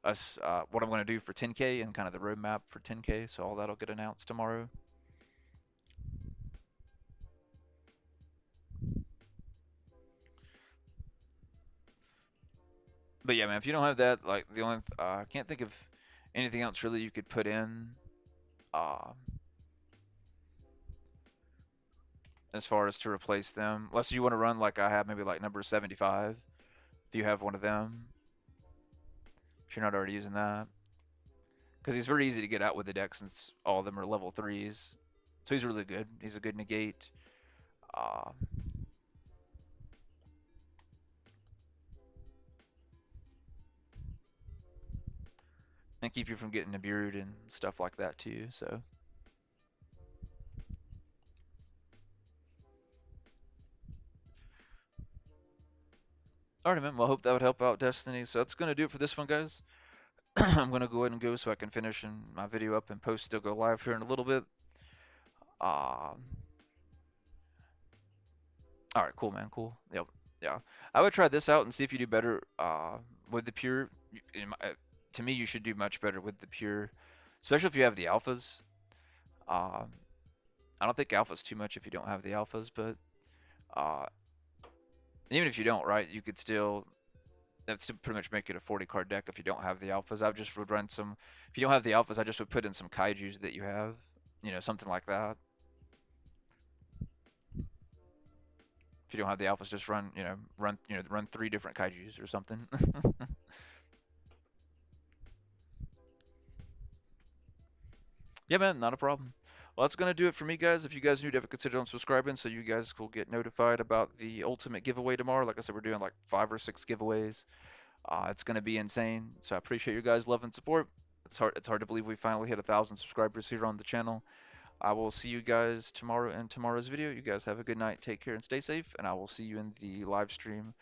us, what I'm gonna do for 10K and kind of the roadmap for 10K. So all that'll get announced tomorrow. But yeah, man, if you don't have that, like the only I can't think of anything else really you could put in. Uh, as far as to replace them, unless you want to run like I have, maybe like number 75. If you have one of them, if you're not already using that. Because he's very easy to get out with the deck since all of them are level 3s. So he's really good. He's a good negate. Uh, and keep you from getting imbued and stuff like that too. So, alright, man. Well, I hope that would help out Destiny. So that's gonna do it for this one, guys. I'm gonna go ahead and go so I can finish my video up and post. Still go live here in a little bit. Uh, all right, cool, man. Cool. Yep. Yeah. I would try this out and see if you do better with the pure. To me, you should do much better with the pure, especially if you have the alphas. Uh, I don't think alphas too much if you don't have the alphas, but uh, even if you don't, right, you could still. That's to pretty much make it a 40 card deck if you don't have the alphas. I just would run some. If you don't have the alphas, I just would put in some kaiju's that you have. Something like that. If you don't have the alphas, just run 3 different kaiju's or something. Yeah, man, not a problem. Well, that's gonna do it for me, guys. If you guys need to consider on subscribing, so you guys will get notified about the ultimate giveaway tomorrow. Like I said, we're doing like 5 or 6 giveaways. It's gonna be insane. So I appreciate your guys' love and support. It's hard to believe we finally hit 1,000 subscribers here on the channel. I will see you guys tomorrow in tomorrow's video. You guys have a good night. Take care and stay safe. And I will see you in the live stream.